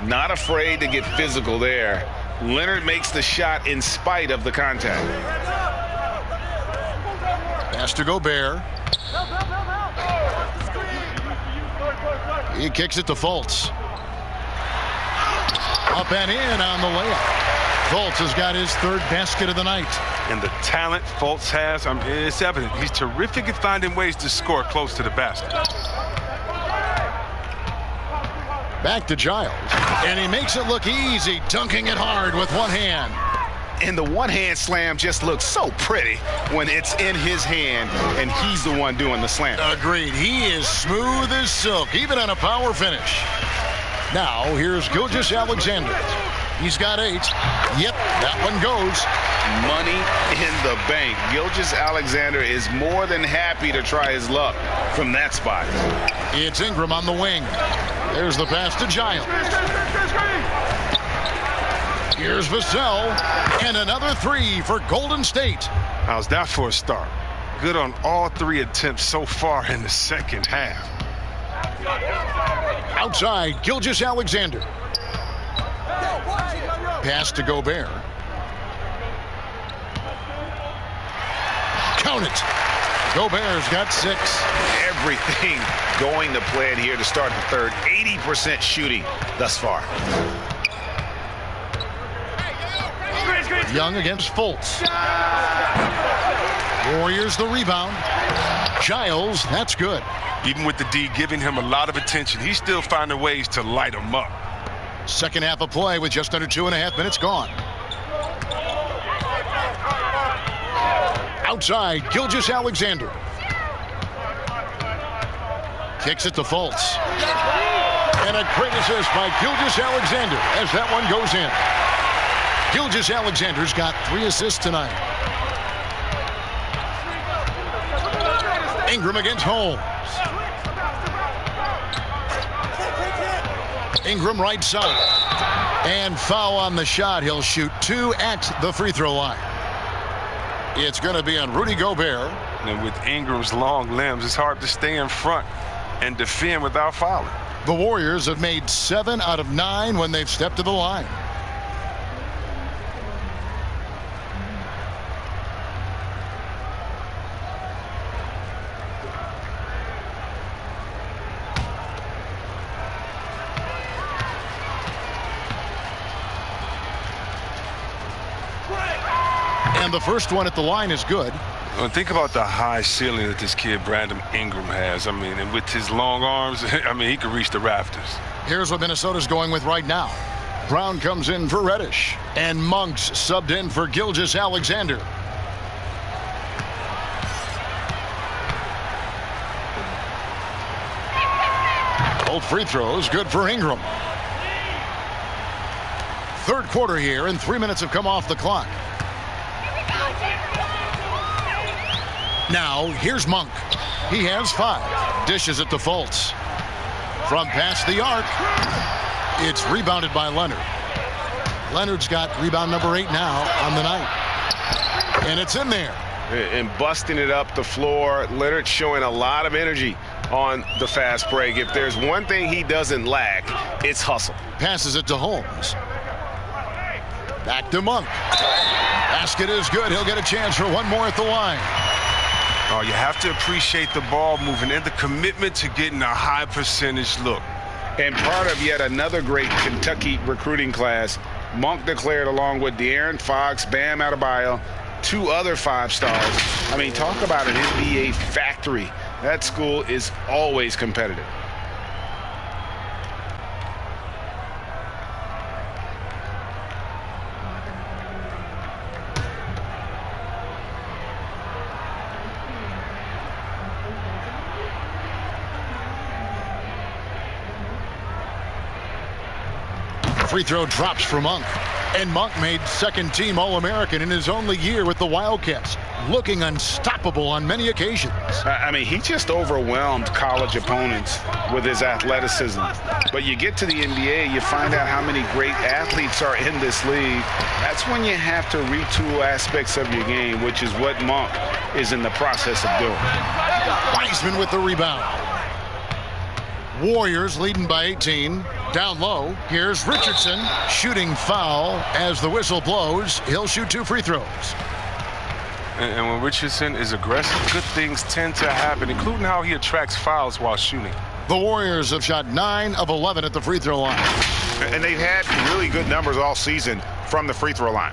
Not afraid to get physical there. Leonard makes the shot in spite of the contact. Pass to Gobert. He kicks it to Fultz. Up and in on the layup. Fultz has got his third basket of the night. And the talent Fultz has, it's evident. He's terrific at finding ways to score close to the basket. Back to Giles. And he makes it look easy, dunking it hard with one hand. And the one-hand slam just looks so pretty when it's in his hand and he's the one doing the slam. Agreed. He is smooth as silk, even on a power finish. Now, here's Gilgeous-Alexander. He's got 8. Yep, that one goes. Money in the bank. Gilgeous-Alexander is more than happy to try his luck from that spot. It's Ingram on the wing. There's the pass to Giles. Here's Vassell. And another 3 for Golden State. How's that for a start? Good on all 3 attempts so far in the second half. Outside, Gilgeous-Alexander. Pass to Gobert. Count it. Gobert's got 6. Everything going to plan here to start the third. 80% shooting thus far. Young against Fultz. Warriors the rebound. Giles, that's good. Even with the D giving him a lot of attention, he's still finding ways to light him up. Second half of play with just under 2.5 minutes gone. Outside, Gilgeous-Alexander. Kicks it to Fultz. And a great assist by Gilgeous-Alexander as that one goes in. Gilgeous-Alexander's got 3 assists tonight. Ingram against Holmes. Ingram right side. And foul on the shot. He'll shoot 2 at the free throw line. It's going to be on Rudy Gobert. And with Ingram's long limbs, it's hard to stay in front and defend without fouling. The Warriors have made 7 out of 9 when they've stepped to the line. And the first one at the line is good. Well, think about the high ceiling that this kid Brandon Ingram has. And with his long arms, he could reach the rafters. Here's what Minnesota's going with right now. Brown comes in for Reddish. And Monks subbed in for Gilgeous-Alexander. Both free throws good for Ingram. Third quarter here, and 3 minutes have come off the clock. Now, here's Monk. He has 5. Dishes it to Fultz. From past the arc, it's rebounded by Leonard. Leonard's got rebound number 8 now on the night. And it's in there. And busting it up the floor. Leonard showing a lot of energy on the fast break. If there's one thing he doesn't lack, it's hustle. Passes it to Holmes. Back to Monk. Basket is good. He'll get a chance for one more at the line. Oh, you have to appreciate the ball moving and the commitment to getting a high percentage look. And part of yet another great Kentucky recruiting class, Monk declared along with De'Aaron Fox, Bam Adebayo, 2 other 5-stars. I mean, talk about an NBA factory. That school is always competitive. Free throw drops for Monk. And Monk made second-team All-American in his only year with the Wildcats, looking unstoppable on many occasions. I mean, he just overwhelmed college opponents with his athleticism. But you get to the NBA, you find out how many great athletes are in this league. That's when you have to retool aspects of your game, which is what Monk is in the process of doing. Wiseman with the rebound. Warriors leading by 18. Down low, here's Richardson shooting foul as the whistle blows. He'll shoot 2 free throws. And when Richardson is aggressive, good things tend to happen, including how he attracts fouls while shooting. The Warriors have shot 9 of 11 at the free throw line. And they've had really good numbers all season from the free throw line.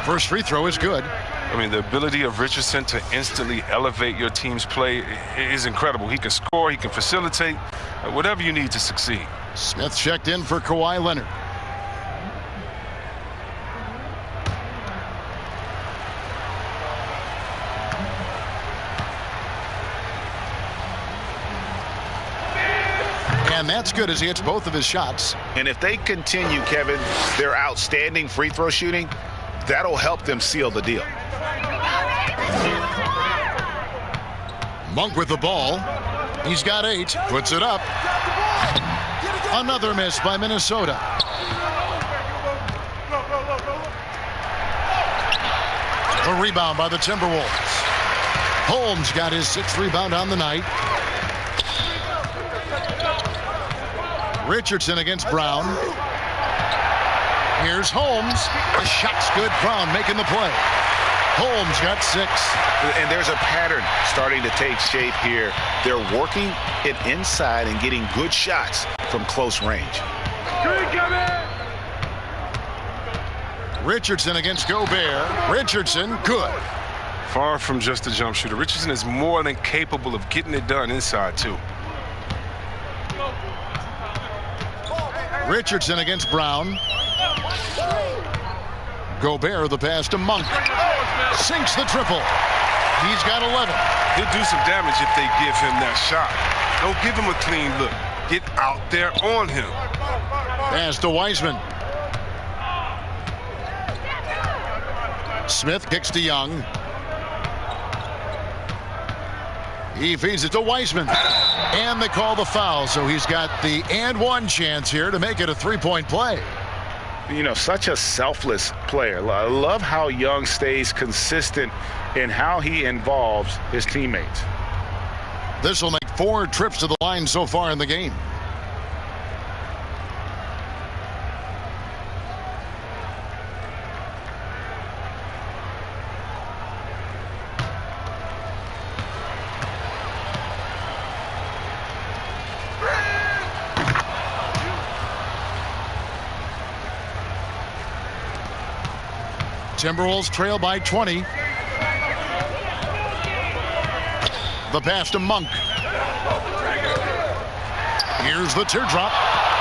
First free throw is good. I mean, the ability of Richardson to instantly elevate your team's play is incredible. He can score, he can facilitate, whatever you need to succeed. Smith checked in for Kawhi Leonard. And that's good as he hits both of his shots. And if they continue, Kevin, their outstanding free throw shooting, that'll help them seal the deal. Monk with the ball. He's got 8. Puts it up. Another miss by Minnesota. A rebound by the Timberwolves. Holmes got his 6th rebound on the night. Richardson against Brown. Here's Holmes. The shot's good. Brown making the play. Holmes got 6. And there's a pattern starting to take shape here. They're working it inside and getting good shots from close range. Richardson against Gobert. Richardson, good. Far from just a jump shooter. Richardson is more than capable of getting it done inside, too. Richardson against Brown. Gobert the pass to Monk. Sinks the triple. He's got 11. He'll do some damage if they give him that shot. Don't give him a clean look. Get out there on him. Pass to Wiseman. Smith kicks to Young. He feeds it to Wiseman. And they call the foul, so he's got the and one chance here to make it a 3-point play. You know, such a selfless player. I love how Young stays consistent in how he involves his teammates. This will make 4 trips to the line so far in the game. Timberwolves trail by 20. The pass to Monk. Here's the teardrop.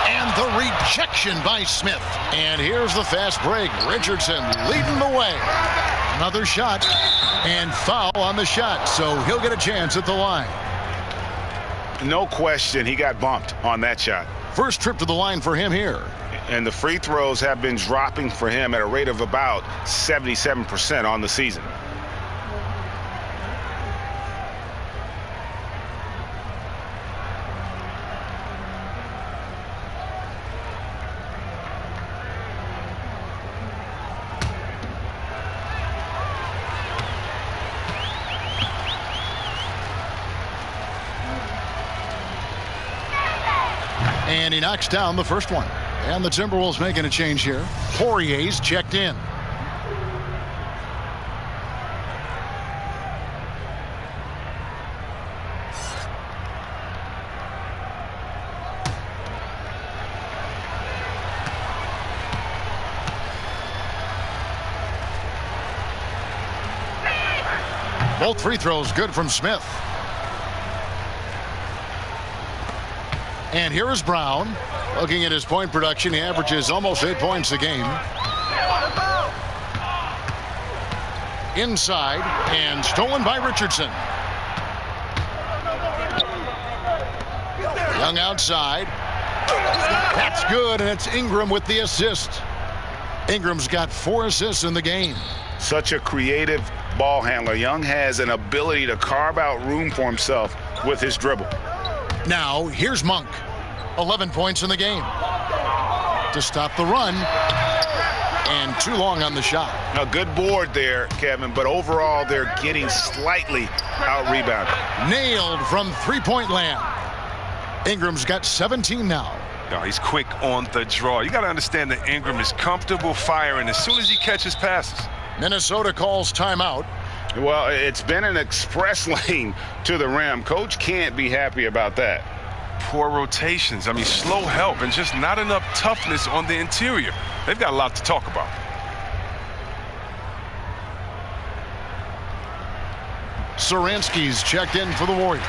And the rejection by Smith. And here's the fast break. Richardson leading the way. Another shot and foul on the shot, so he'll get a chance at the line. No question, he got bumped on that shot. First trip to the line for him here. And the free throws have been dropping for him at a rate of about 77% on the season. And he knocks down the first one. And the Timberwolves making a change here. Poirier's checked in. Both free throws good from Smith. And here is Brown. Looking at his point production, he averages almost 8 points a game. Inside and stolen by Richardson. Young outside. That's good, and it's Ingram with the assist. Ingram's got 4 assists in the game. Such a creative ball handler. Young has an ability to carve out room for himself with his dribble. Now, here's Monk. 11 points in the game. To stop the run. And too long on the shot. A good board there, Kevin, but overall they're getting slightly out-rebounded. Nailed from three-point land. Ingram's got 17 now. No, he's quick on the draw. You got to understand that Ingram is comfortable firing as soon as he catches passes. Minnesota calls timeout. Well, it's been an express lane to the rim. Coach can't be happy about that. Poor rotations. I mean, slow help and just not enough toughness on the interior. They've got a lot to talk about. Saransky's checked in for the Warriors.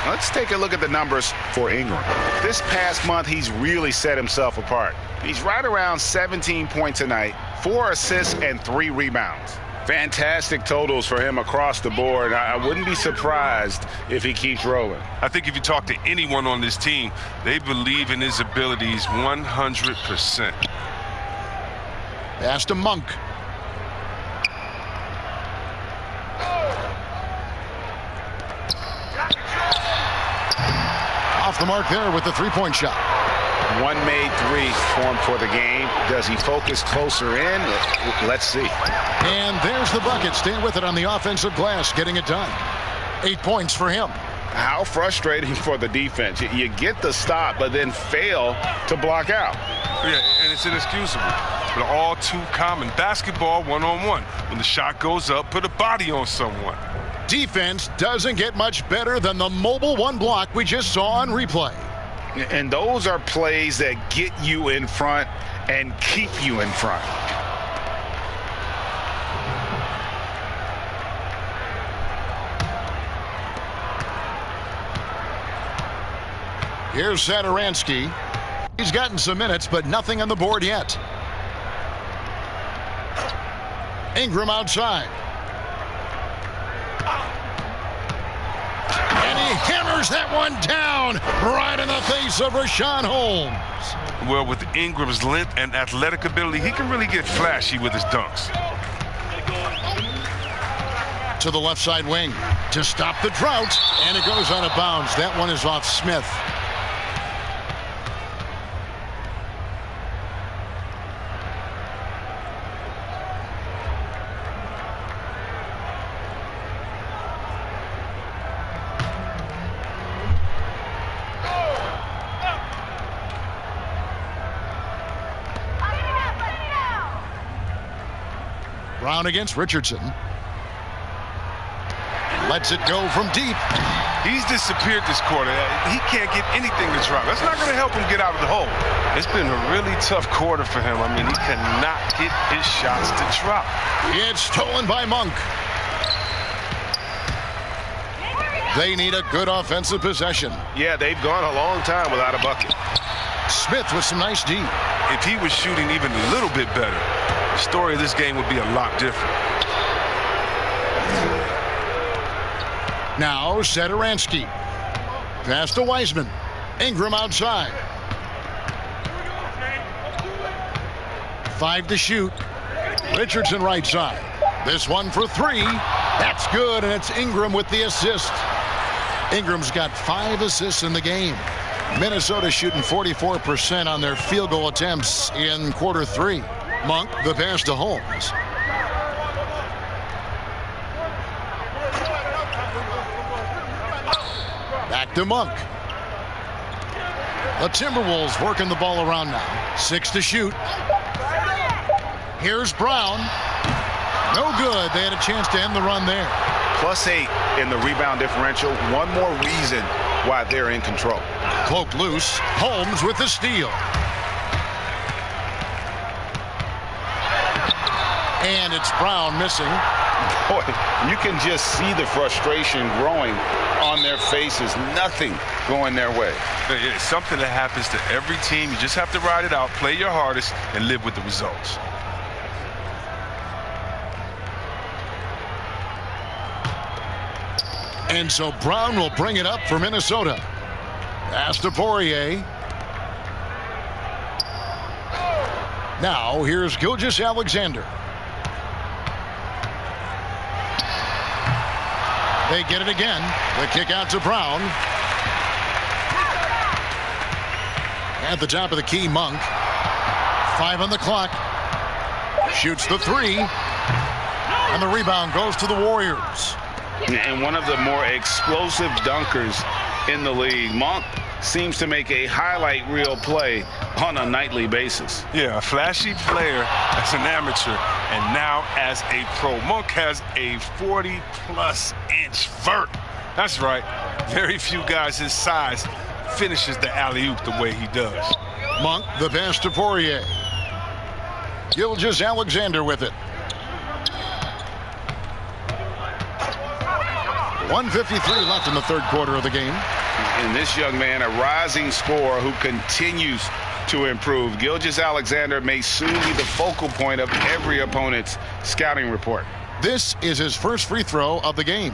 Let's take a look at the numbers for Ingram. This past month, he's really set himself apart. He's right around 17 points a night, 4 assists and 3 rebounds. Fantastic totals for him across the board. I wouldn't be surprised if he keeps rolling. I think if you talk to anyone on this team, they believe in his abilities 100%. Pass to Monk. Off the mark there with the three-point shot. One made three for him for the game. Does he focus closer in? Let's see. And there's the bucket. Staying with it on the offensive glass, getting it done. 8 points for him. How frustrating for the defense. You get the stop, but then fail to block out. Yeah, and it's inexcusable. But all too common. Basketball one-on-one. When the shot goes up, put a body on someone. Defense doesn't get much better than the mobile one block we just saw on replay. And those are plays that get you in front and keep you in front. Here's Satoransky. He's gotten some minutes, but nothing on the board yet. Ingram outside. And he hammers that one down right in the face of Rashawn Holmes. Well, with Ingram's length and athletic ability, he can really get flashy with his dunks. To the left side wing to stop the drought, and it goes out of bounds. That one is off Smith. Brown against Richardson. Lets it go from deep. He's disappeared this quarter. He can't get anything to drop. That's not going to help him get out of the hole. It's been a really tough quarter for him. I mean, he cannot get his shots to drop. It's stolen by Monk. They need a good offensive possession. Yeah, they've gone a long time without a bucket. Smith with some nice D. If he was shooting even a little bit better, the story of this game would be a lot different. Now Satoransky. Pass to Wiseman. Ingram outside. 5 to shoot. Richardson right side. This one for 3. That's good, and it's Ingram with the assist. Ingram's got 5 assists in the game. Minnesota shooting 44% on their field goal attempts in quarter 3. Monk, the pass to Holmes. Back to Monk. The Timberwolves working the ball around now. 6 to shoot. Here's Brown. No good. They had a chance to end the run there. +8 in the rebound differential. One more reason why they're in control. Cloak loose. Holmes with the steal. And it's Brown missing. Boy, you can just see the frustration growing on their faces. Nothing going their way. It's something that happens to every team. You just have to ride it out, play your hardest, and live with the results. And so Brown will bring it up for Minnesota. Pass to Poirier. Now here's Gilgeous-Alexander. They get it again. The kick out to Brown. At the top of the key, Monk. 5 on the clock. Shoots the 3. And the rebound goes to the Warriors. And one of the more explosive dunkers in the league. Monk seems to make a highlight reel play on a nightly basis. Yeah, a flashy player as an amateur, and now as a pro. Monk has a 40-plus inch vert. That's right. Very few guys his size finishes the alley-oop the way he does. Monk, the pass to Poirier. Gilgeous-Alexander with it. 1:53 left in the third quarter of the game. And this young man, a rising scorer who continues to improve. Gilgeous-Alexander may soon be the focal point of every opponent's scouting report. This is his first free throw of the game.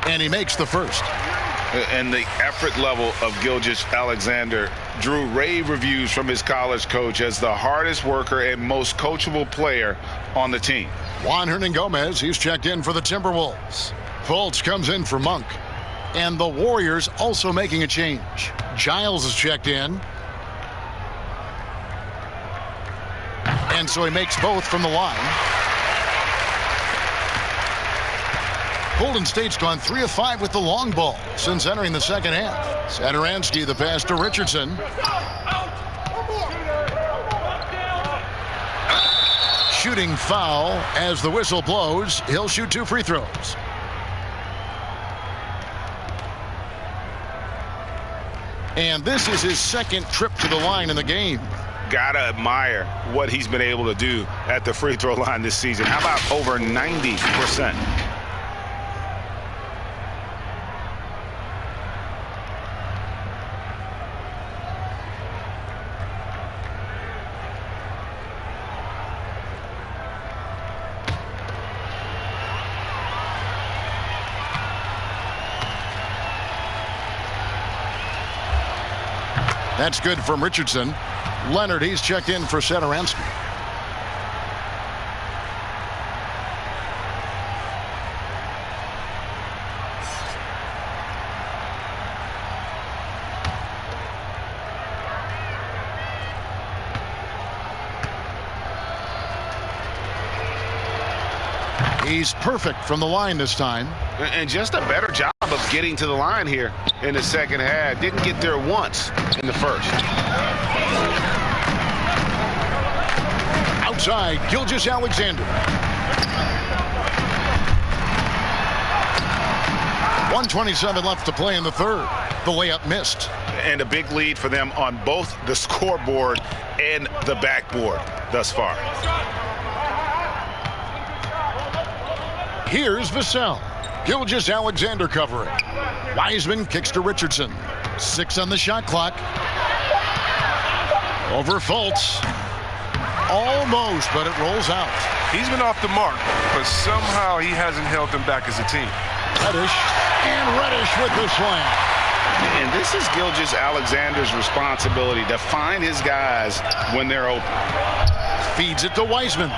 And he makes the first. And the effort level of Gilgeous-Alexander drew rave reviews from his college coach as the hardest worker and most coachable player on the team. Juan Hernangomez, he's checked in for the Timberwolves. Fultz comes in for Monk. And the Warriors also making a change. Giles is checked in. And so he makes both from the line. Golden State's gone 3 of 5 with the long ball since entering the second half. Satoransky, the pass to Richardson. Shooting foul as the whistle blows. He'll shoot 2 free throws. And this is his second trip to the line in the game. Gotta admire what he's been able to do at the free throw line this season. How about over 90%? That's good from Richardson. Leonard, he's checked in for Satoransky. He's perfect from the line this time. And just a better job of getting to the line here in the second half. Didn't get there once in the first. Outside, Gilgeous-Alexander. 1:27 left to play in the third. The layup missed. And a big lead for them on both the scoreboard and the backboard thus far. Here's Vassell. Gilgeous-Alexander covering. Wiseman kicks to Richardson. 6 on the shot clock. Over Fultz. Almost, but it rolls out. He's been off the mark, but somehow he hasn't held them back as a team. Reddish, and Reddish with the slam. And this is Gilgeous-Alexander's responsibility to find his guys when they're open. Feeds it to Wiseman.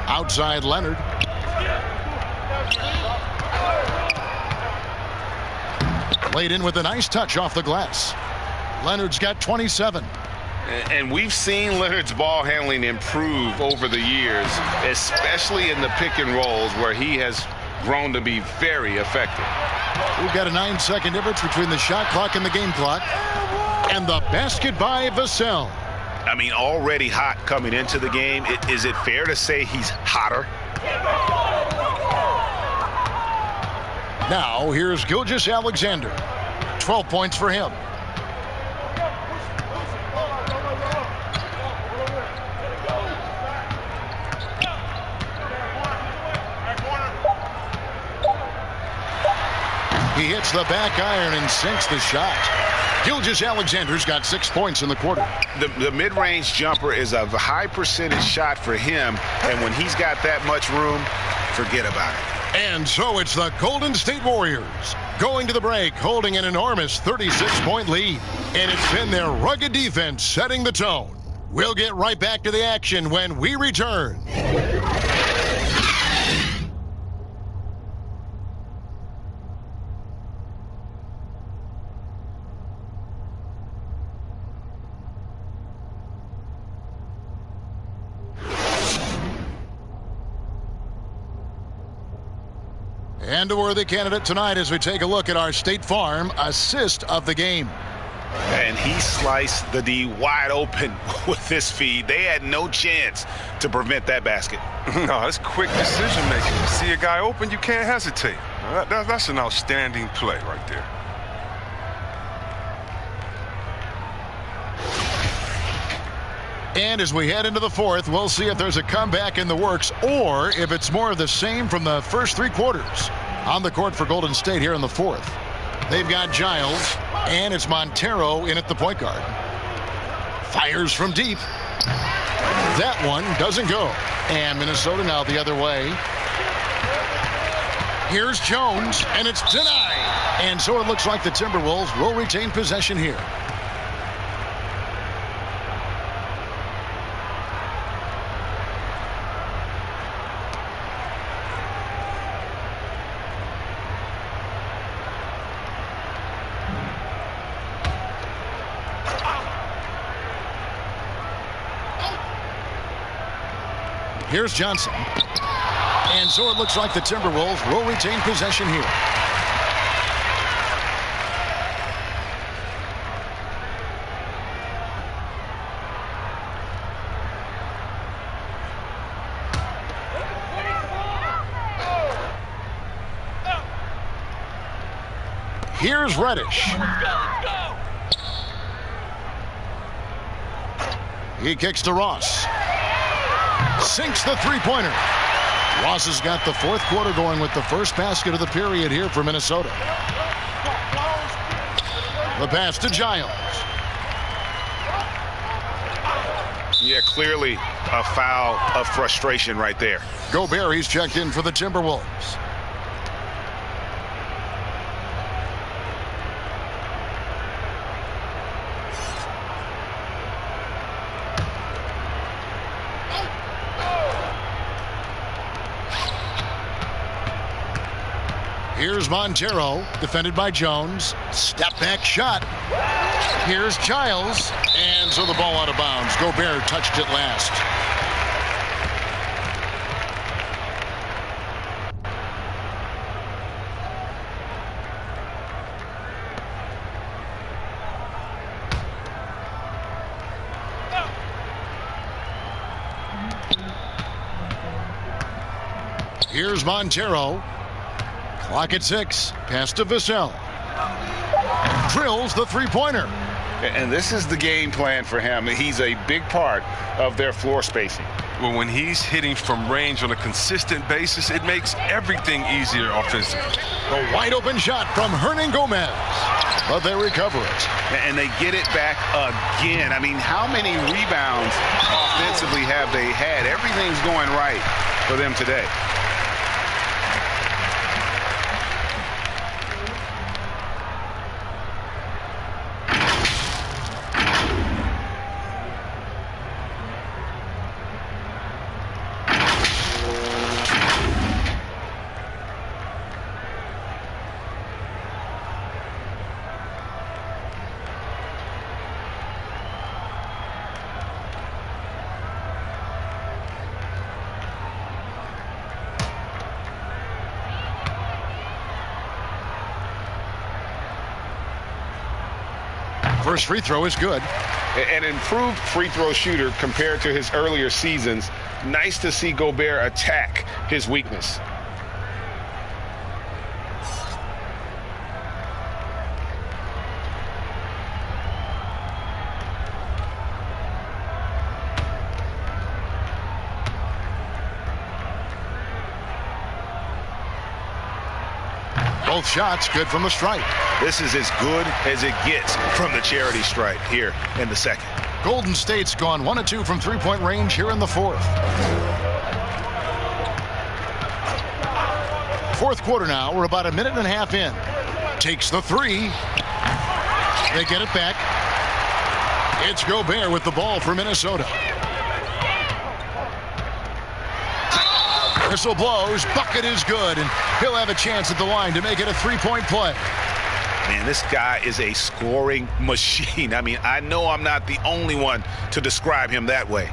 Outside Leonard. Played in with a nice touch off the glass. Leonard's got 27. And we've seen Leonard's ball handling improve over the years, especially in the pick and rolls where he has grown to be very effective. We've got a 9-second difference between the shot clock and the game clock. And the basket by Vassell. I mean, already hot coming into the game. Is it fair to say he's hotter? Now, here's Gilgeous-Alexander. 12 points for him. He hits the back iron and sinks the shot. Gilgeous-Alexander's got 6 points in the quarter. The mid-range jumper is a high percentage shot for him, and when he's got that much room, forget about it. And so it's the Golden State Warriors going to the break, holding an enormous 36-point lead. And it's been their rugged defense setting the tone. We'll get right back to the action when we return. And a worthy candidate tonight as we take a look at our State Farm assist of the game. And he sliced the D wide open with this feed. They had no chance to prevent that basket. No, that's quick decision making. You see a guy open, you can't hesitate. That's an outstanding play right there. And as we head into the fourth, we'll see if there's a comeback in the works or if it's more of the same from the first 3 quarters. On the court for Golden State here in the fourth. They've got Giles, and it's Montero in at the point guard. Fires from deep. That one doesn't go. And Minnesota now the other way. Here's Jones, and it's denied. And so it looks like the Timberwolves will retain possession here. Here's Johnson. And so it looks like the Timberwolves will retain possession here. Here's Reddish. He kicks to Ross. Sinks the three-pointer. Ross has got the fourth quarter going with the first basket of the period here for Minnesota. The pass to Giles. Yeah, clearly a foul of frustration right there. Gobert, he's checked in for the Timberwolves. Here's Montero, defended by Jones. Step back shot. Here's Giles, and so the ball out of bounds. Gobert touched it last. Here's Montero. Clock at 6. Pass to Vassell. Drills the three-pointer. And this is the game plan for him. He's a big part of their floor spacing. Well, when he's hitting from range on a consistent basis, it makes everything easier offensively. The wide open shot from Hernan Gomez. But they recover it. And they get it back again. I mean, how many rebounds offensively have they had? Everything's going right for them today. First free throw is good. An improved free throw shooter compared to his earlier seasons. Nice to see Gobert attack his weakness. Both shots good from the stripe. This is as good as it gets from the charity stripe here in the second. Golden State's gone 1 of 2 from three-point range here in the fourth. Fourth quarter now. We're about a minute and a half in. Takes the three. They get it back. It's Gobert with the ball for Minnesota. Whistle blows. Bucket is good, and he'll have a chance at the line to make it a three-point play. Man, this guy is a scoring machine. I mean, I know I'm not the only one to describe him that way.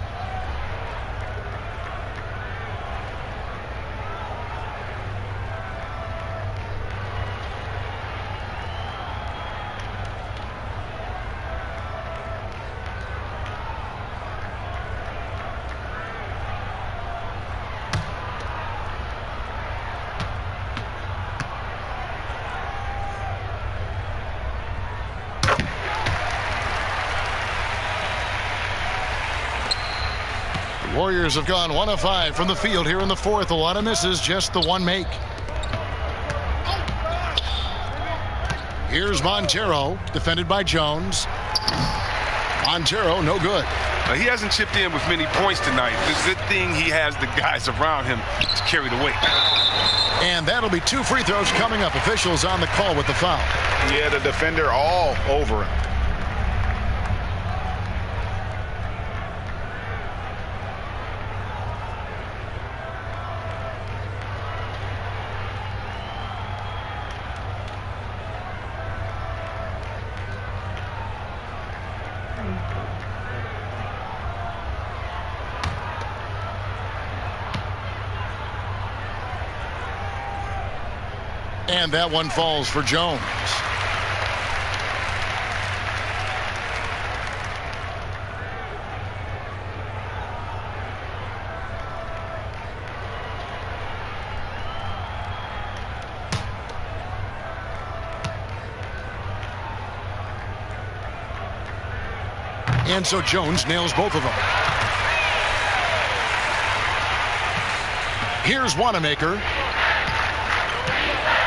Warriors have gone 1 of 5 from the field here in the fourth. A lot of misses, just the one make. Here's Montero, defended by Jones. Montero, no good. He hasn't chipped in with many points tonight. The good thing he has the guys around him to carry the weight. And that'll be 2 free throws coming up. Officials on the call with the foul. Yeah, the defender all over him. And that one falls for Jones. And so Jones nails both of them. Here's Wanamaker.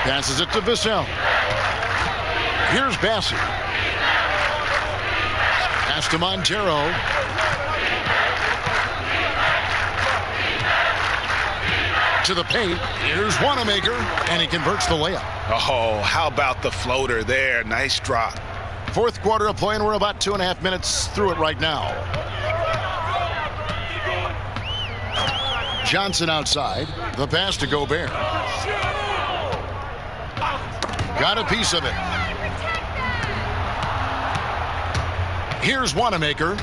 Passes it to Vassell. Here's Bassey. Pass to Montero. To the paint. Here's Wanamaker, and he converts the layup. Oh, how about the floater there? Nice drop. Fourth quarter of play, and we're about 2.5 minutes through it right now. Johnson outside. The pass to Gobert. Got a piece of it. Here's Wanamaker.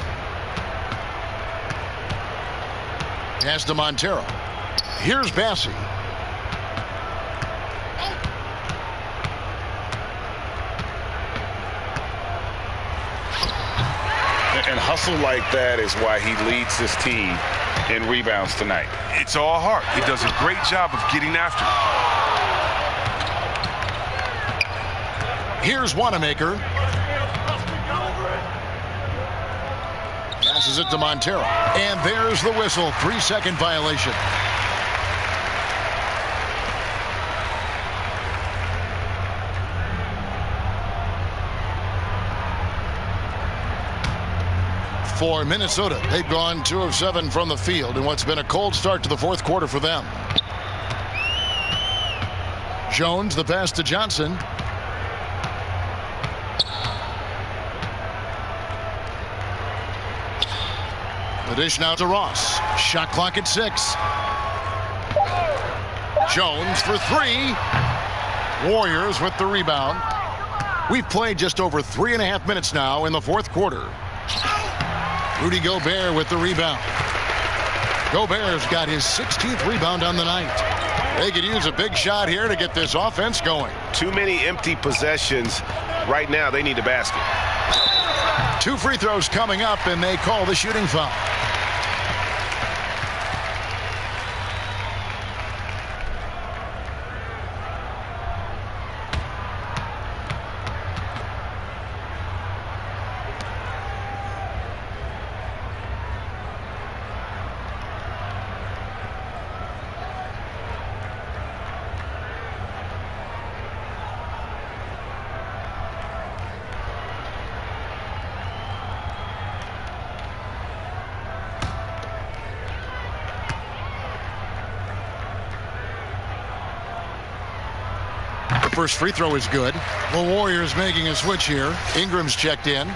Pass to Montero. Here's Bassey. And hustle like that is why he leads this team in rebounds tonight. It's all heart. He does a great job of getting after it. Here's Wanamaker. Passes it to Montero. And there's the whistle. 3-second violation. For Minnesota, they've gone 2 of 7 from the field in what's been a cold start to the fourth quarter for them. Jones, the pass to Johnson. The dish now to Ross. Shot clock at 6. Jones for 3. Warriors with the rebound. We've played just over 3.5 minutes now in the fourth quarter. Rudy Gobert with the rebound. Gobert's got his 16th rebound on the night. They could use a big shot here to get this offense going. Too many empty possessions. Right now, they need a basket. 2 free throws coming up, and they call the shooting foul. First free throw is good. The Warriors making a switch here. Ingram's checked in.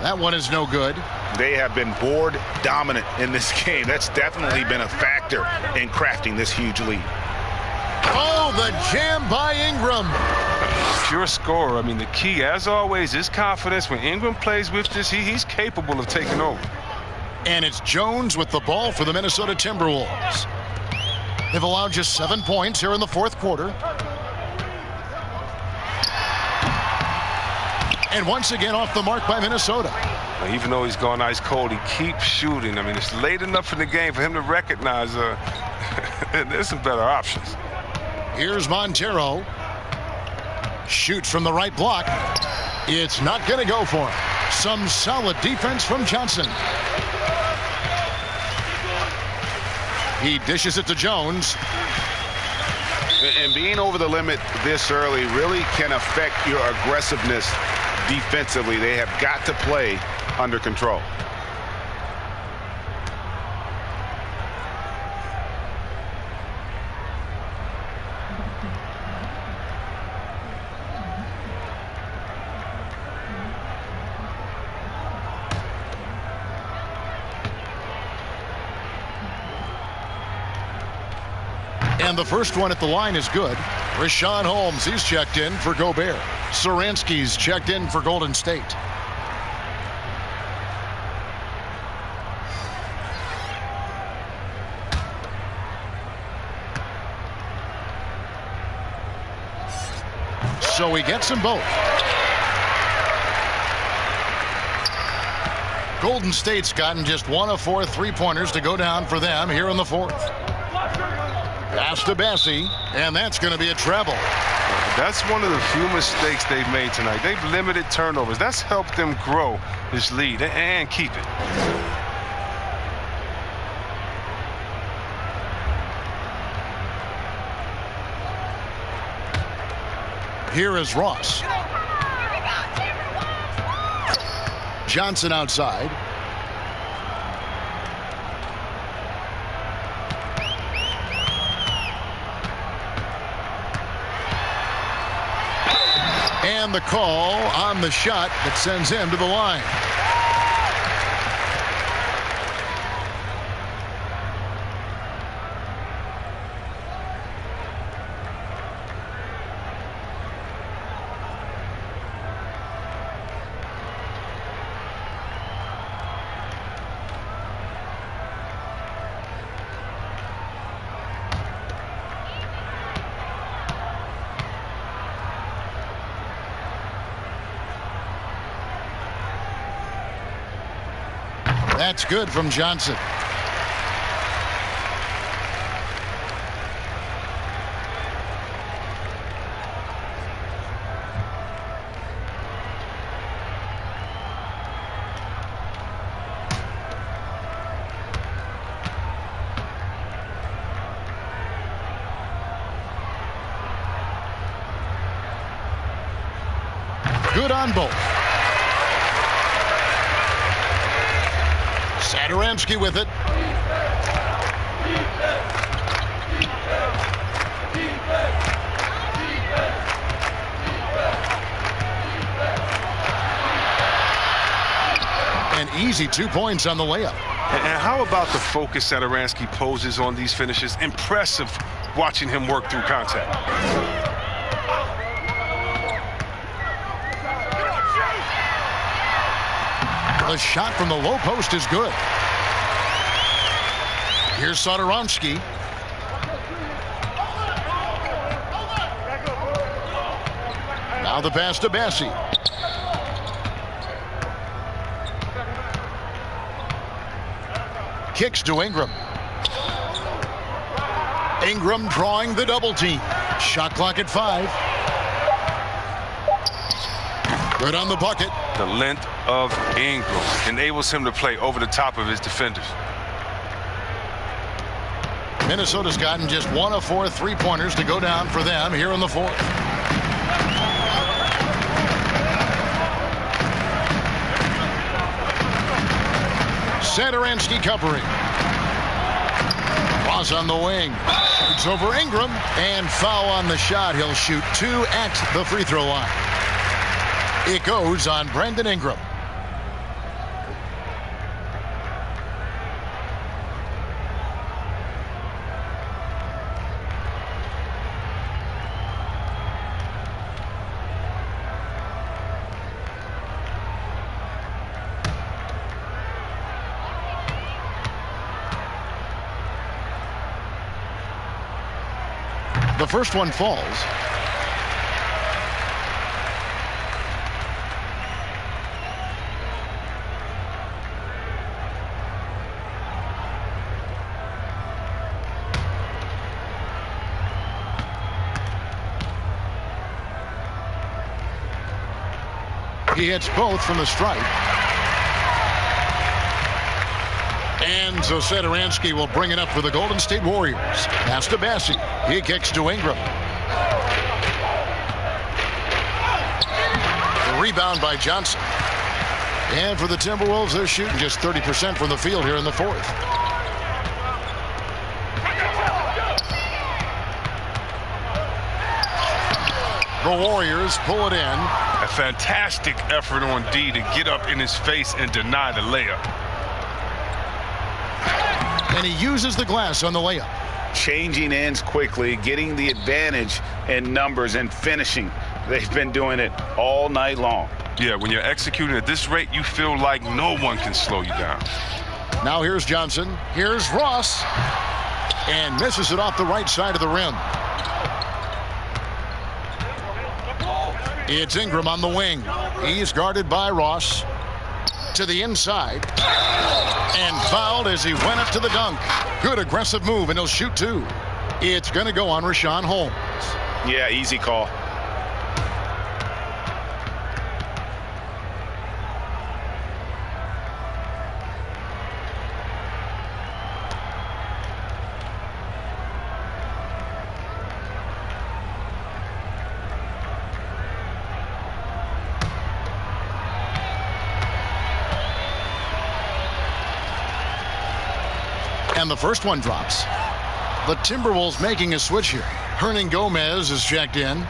That one is no good. They have been board dominant in this game. That's definitely been a factor in crafting this huge lead. Oh, the jam by Ingram. Pure scorer. I mean, the key, as always, is confidence. When Ingram plays with this, he's capable of taking over. And it's Jones with the ball for the Minnesota Timberwolves. They've allowed just 7 points here in the fourth quarter. And once again off the mark by Minnesota. Even though he's gone ice cold, he keeps shooting. I mean, it's late enough in the game for him to recognize there's some better options. Here's Montero. Shoots from the right block. It's not going to go for him. Some solid defense from Johnson. He dishes it to Jones. And being over the limit this early really can affect your aggressiveness defensively. They have got to play under control. And the first one at the line is good. Rashawn Holmes, he's checked in for Gobert. Saransky's checked in for Golden State. So he gets them both. Golden State's gotten just 1 of 4 3-pointers to go down for them here in the fourth. Pass to Bessie, and that's going to be a treble. That's one of the few mistakes they've made tonight. They've limited turnovers. That's helped them grow this lead and keep it. Here is Ross. Johnson outside. And the call on the shot that sends him to the line. That's good from Johnson. Good on both. Satoransky with it. An easy 2 points on the layup. And how about the focus Satoransky poses on these finishes? Impressive watching him work through contact. The shot from the low post is good. Here's Satoransky. Now the pass to Bassi. Kicks to Ingram. Ingram drawing the double team. Shot clock at 5. Good on the bucket. The length of Ingram enables him to play over the top of his defenders. Minnesota's gotten just 1 of 4 3-pointers to go down for them here in the fourth. Satoransky covering. Ross on the wing. It's over Ingram. And foul on the shot. He'll shoot 2 at the free throw line. It goes on Brandon Ingram. The first one falls. He hits both from the stripe. And so Satoransky will bring it up for the Golden State Warriors. Pass to Bassi. He kicks to Ingram. The rebound by Johnson. And for the Timberwolves, they're shooting just 30% from the field here in the fourth. The Warriors pull it in. A fantastic effort on D to get up in his face and deny the layup. And he uses the glass on the layup. Changing ends quickly, getting the advantage in numbers and finishing. They've been doing it all night long. Yeah, when you're executing at this rate, you feel like no one can slow you down. Now here's Johnson. Here's Ross. And misses it off the right side of the rim. It's Ingram on the wing. He's guarded by Ross. To the inside. And fouled as he went up to the dunk. Good aggressive move, and he'll shoot 2. It's going to go on Richaun Holmes. Yeah, easy call. And the first one drops. The Timberwolves making a switch here. Hernan Gomez is checked in.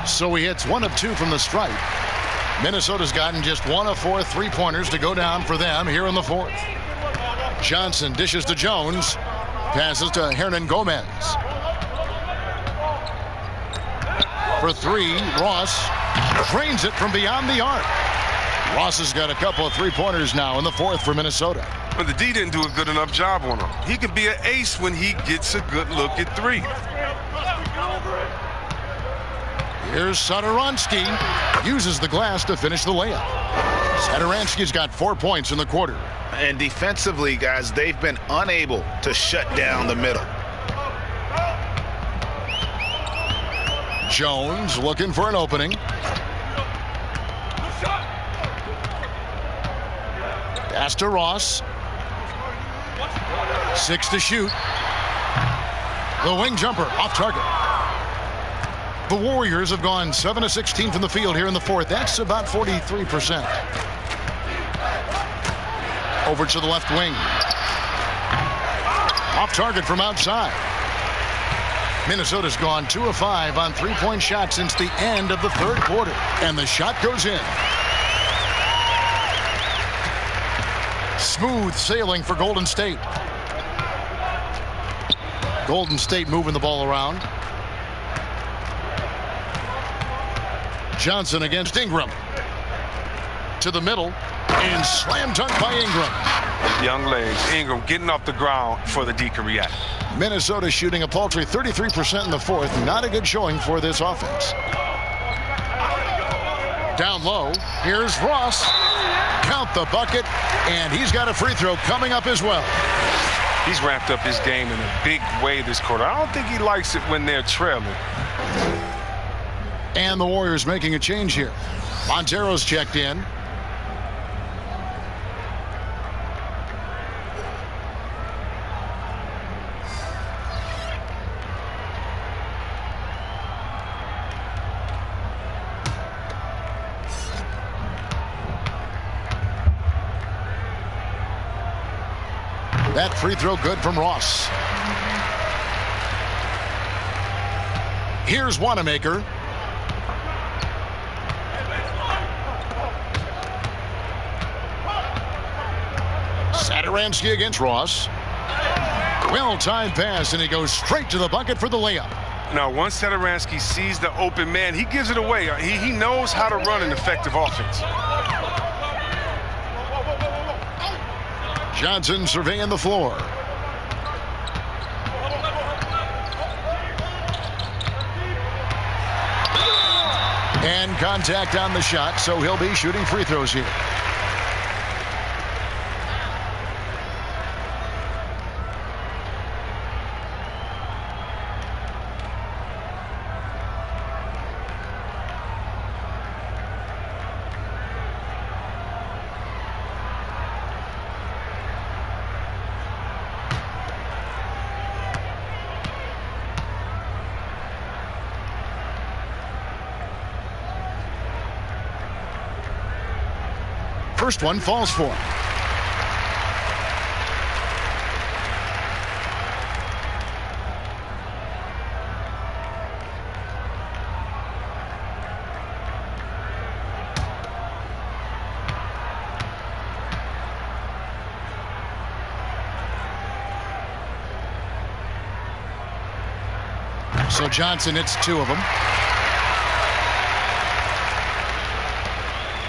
So he hits 1 of 2 from the stripe. Minnesota's gotten just 1 of 4 3-pointers to go down for them here in the fourth. Johnson dishes to Jones. Passes to Hernan Gomez. For 3, Ross drains it from beyond the arc. Ross has got a couple of three-pointers now in the fourth for Minnesota. But the D didn't do a good enough job on him. He can be an ace when he gets a good look at three. Here's Satoransky. Uses the glass to finish the layup. Satoransky's got 4 points in the quarter. And defensively, guys, they've been unable to shut down the middle. Jones looking for an opening. Pass to Ross. 6 to shoot. The wing jumper off target. The Warriors have gone 7 of 16 from the field here in the fourth. That's about 43%. Over to the left wing. Off target from outside. Minnesota's gone 2 of 5 on three-point shots since the end of the third quarter. And the shot goes in. Smooth sailing for Golden State. Golden State moving the ball around. Johnson against Ingram. To the middle. And slam dunk by Ingram. Young legs. Ingram getting off the ground for the D can react. Minnesota shooting a paltry 33% in the fourth. Not a good showing for this offense. Down low. Here's Ross. Count the bucket. And he's got a free throw coming up as well. He's ramped up his game in a big way this quarter. I don't think he likes it when they're trailing. And the Warriors making a change here. Montero's checked in. That free throw good from Ross. Here's Wanamaker. Satoransky against Ross. Well-timed pass, and he goes straight to the bucket for the layup. Now, once Satoransky sees the open man, he gives it away. He knows how to run an effective offense. Johnson surveying the floor. And contact on the shot, so he'll be shooting free throws here. First one falls for him. So Johnson hits 2 of them.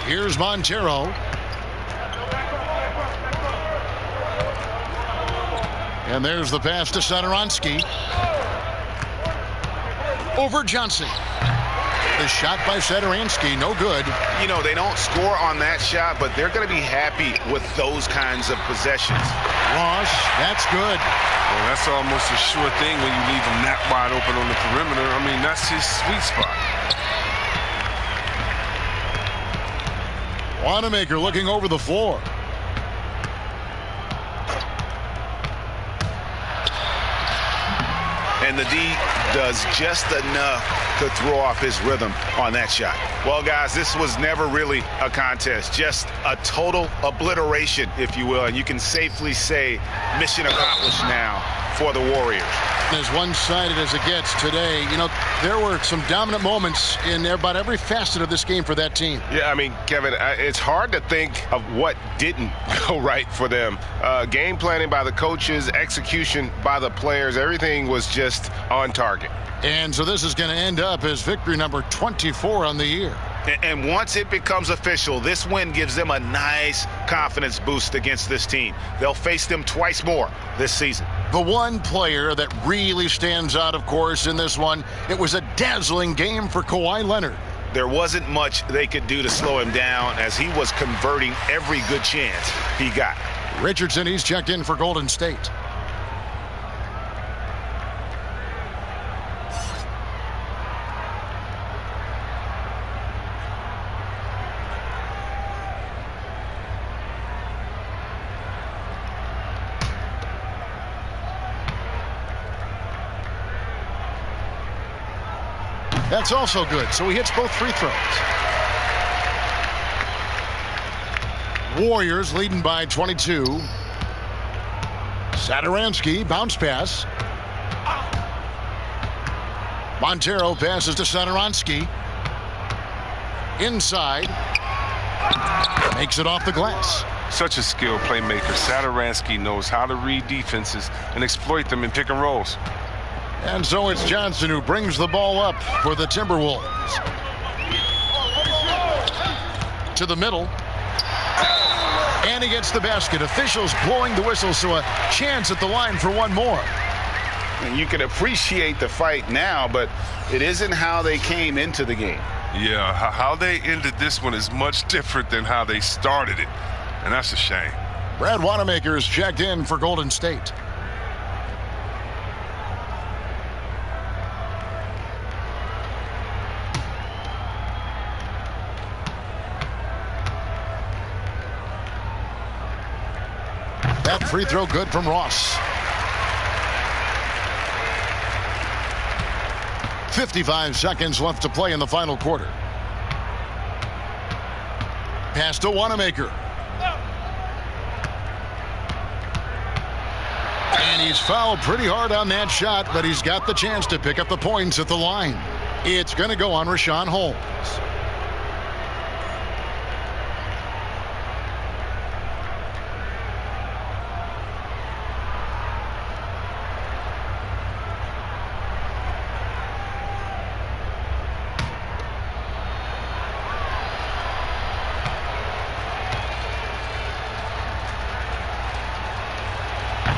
Here's Montero. And there's the pass to Satoransky. Over Johnson. The shot by Satoransky, no good. You know, they don't score on that shot, but they're going to be happy with those kinds of possessions. Ross, that's good. Well, that's almost a sure thing when you leave him that wide open on the perimeter. I mean, that's his sweet spot. Wanamaker looking over the floor. And the D does just enough to throw off his rhythm on that shot. Well, guys, this was never really a contest, just a total obliteration, if you will. And you can safely say mission accomplished now for the Warriors. As one-sided as it gets today, you know, there were some dominant moments in about every facet of this game for that team. Yeah, I mean, Kevin, it's hard to think of what didn't go right for them. Game planning by the coaches, execution by the players, everything was just on target. And so this is going to end up as victory number 24 on the year. And once it becomes official, this win gives them a nice confidence boost against this team. They'll face them twice more this season. The one player that really stands out, of course, in this one, it was a dazzling game for Kawhi Leonard. There wasn't much they could do to slow him down as he was converting every good chance he got. Richardson, he's checked in for Golden State. That's also good, so he hits both free throws. Warriors leading by 22. Satoransky, bounce pass. Montero passes to Satoransky. Inside. Makes it off the glass. Such a skilled playmaker. Satoransky knows how to read defenses and exploit them in pick and rolls. And so it's Johnson who brings the ball up for the Timberwolves. To the middle. And he gets the basket. Officials blowing the whistle, so a chance at the line for one more. And you can appreciate the fight now, but it isn't how they came into the game. Yeah, how they ended this one is much different than how they started it. And that's a shame. Brad Wanamaker's checked in for Golden State. That free throw good from Ross. 55 seconds left to play in the final quarter. Pass to Wanamaker. And he's fouled pretty hard on that shot, but he's got the chance to pick up the points at the line. It's going to go on Richaun Holmes.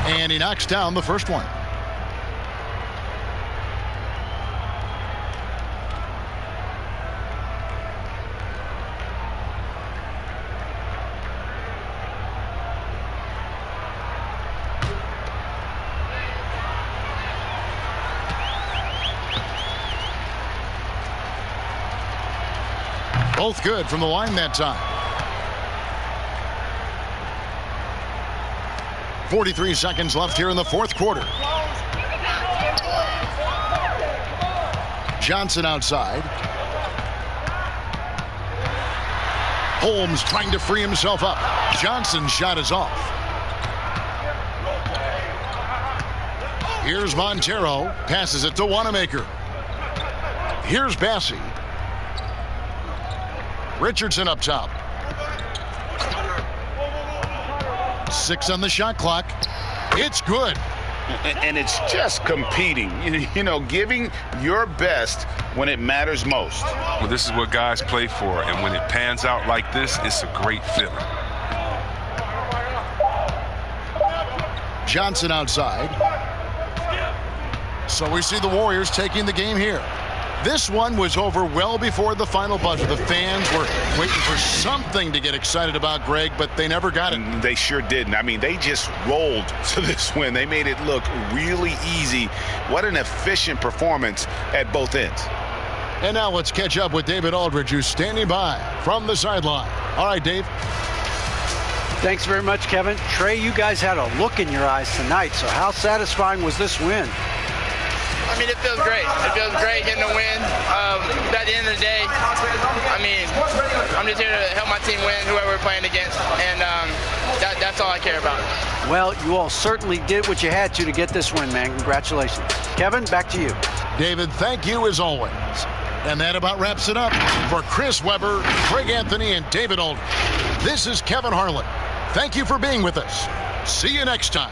And he knocks down the first one. Both good from the line that time. 43 seconds left here in the fourth quarter. Johnson outside. Holmes trying to free himself up. Johnson's shot is off. Here's Montero. Passes it to Wanamaker. Here's Bassey. Richardson up top. 6 on the shot clock. It's good. And it's just competing, you know, giving your best when it matters most. Well, this is what guys play for, and when it pans out like this, it's a great feeling. Johnson outside. So we see the Warriors taking the game here. This one was over well before the final buzzer. The fans were waiting for something to get excited about, Greg, but they never got it. They sure didn't. I mean, they just rolled to this win. They made it look really easy. What an efficient performance at both ends. And now let's catch up with David Aldridge, who's standing by from the sideline. All right, Dave. Thanks very much, Kevin. Trey, you guys had a look in your eyes tonight, so how satisfying was this win? I mean, it feels great. It feels great getting a win. At the end of the day, I mean, I'm just here to help my team win, whoever we're playing against, and that's all I care about. Well, you all certainly did what you had to get this win, man. Congratulations. Kevin, back to you. David, thank you as always. And that about wraps it up for Chris Webber, Greg Anthony, and David Aldridge. This is Kevin Harlan. Thank you for being with us. See you next time.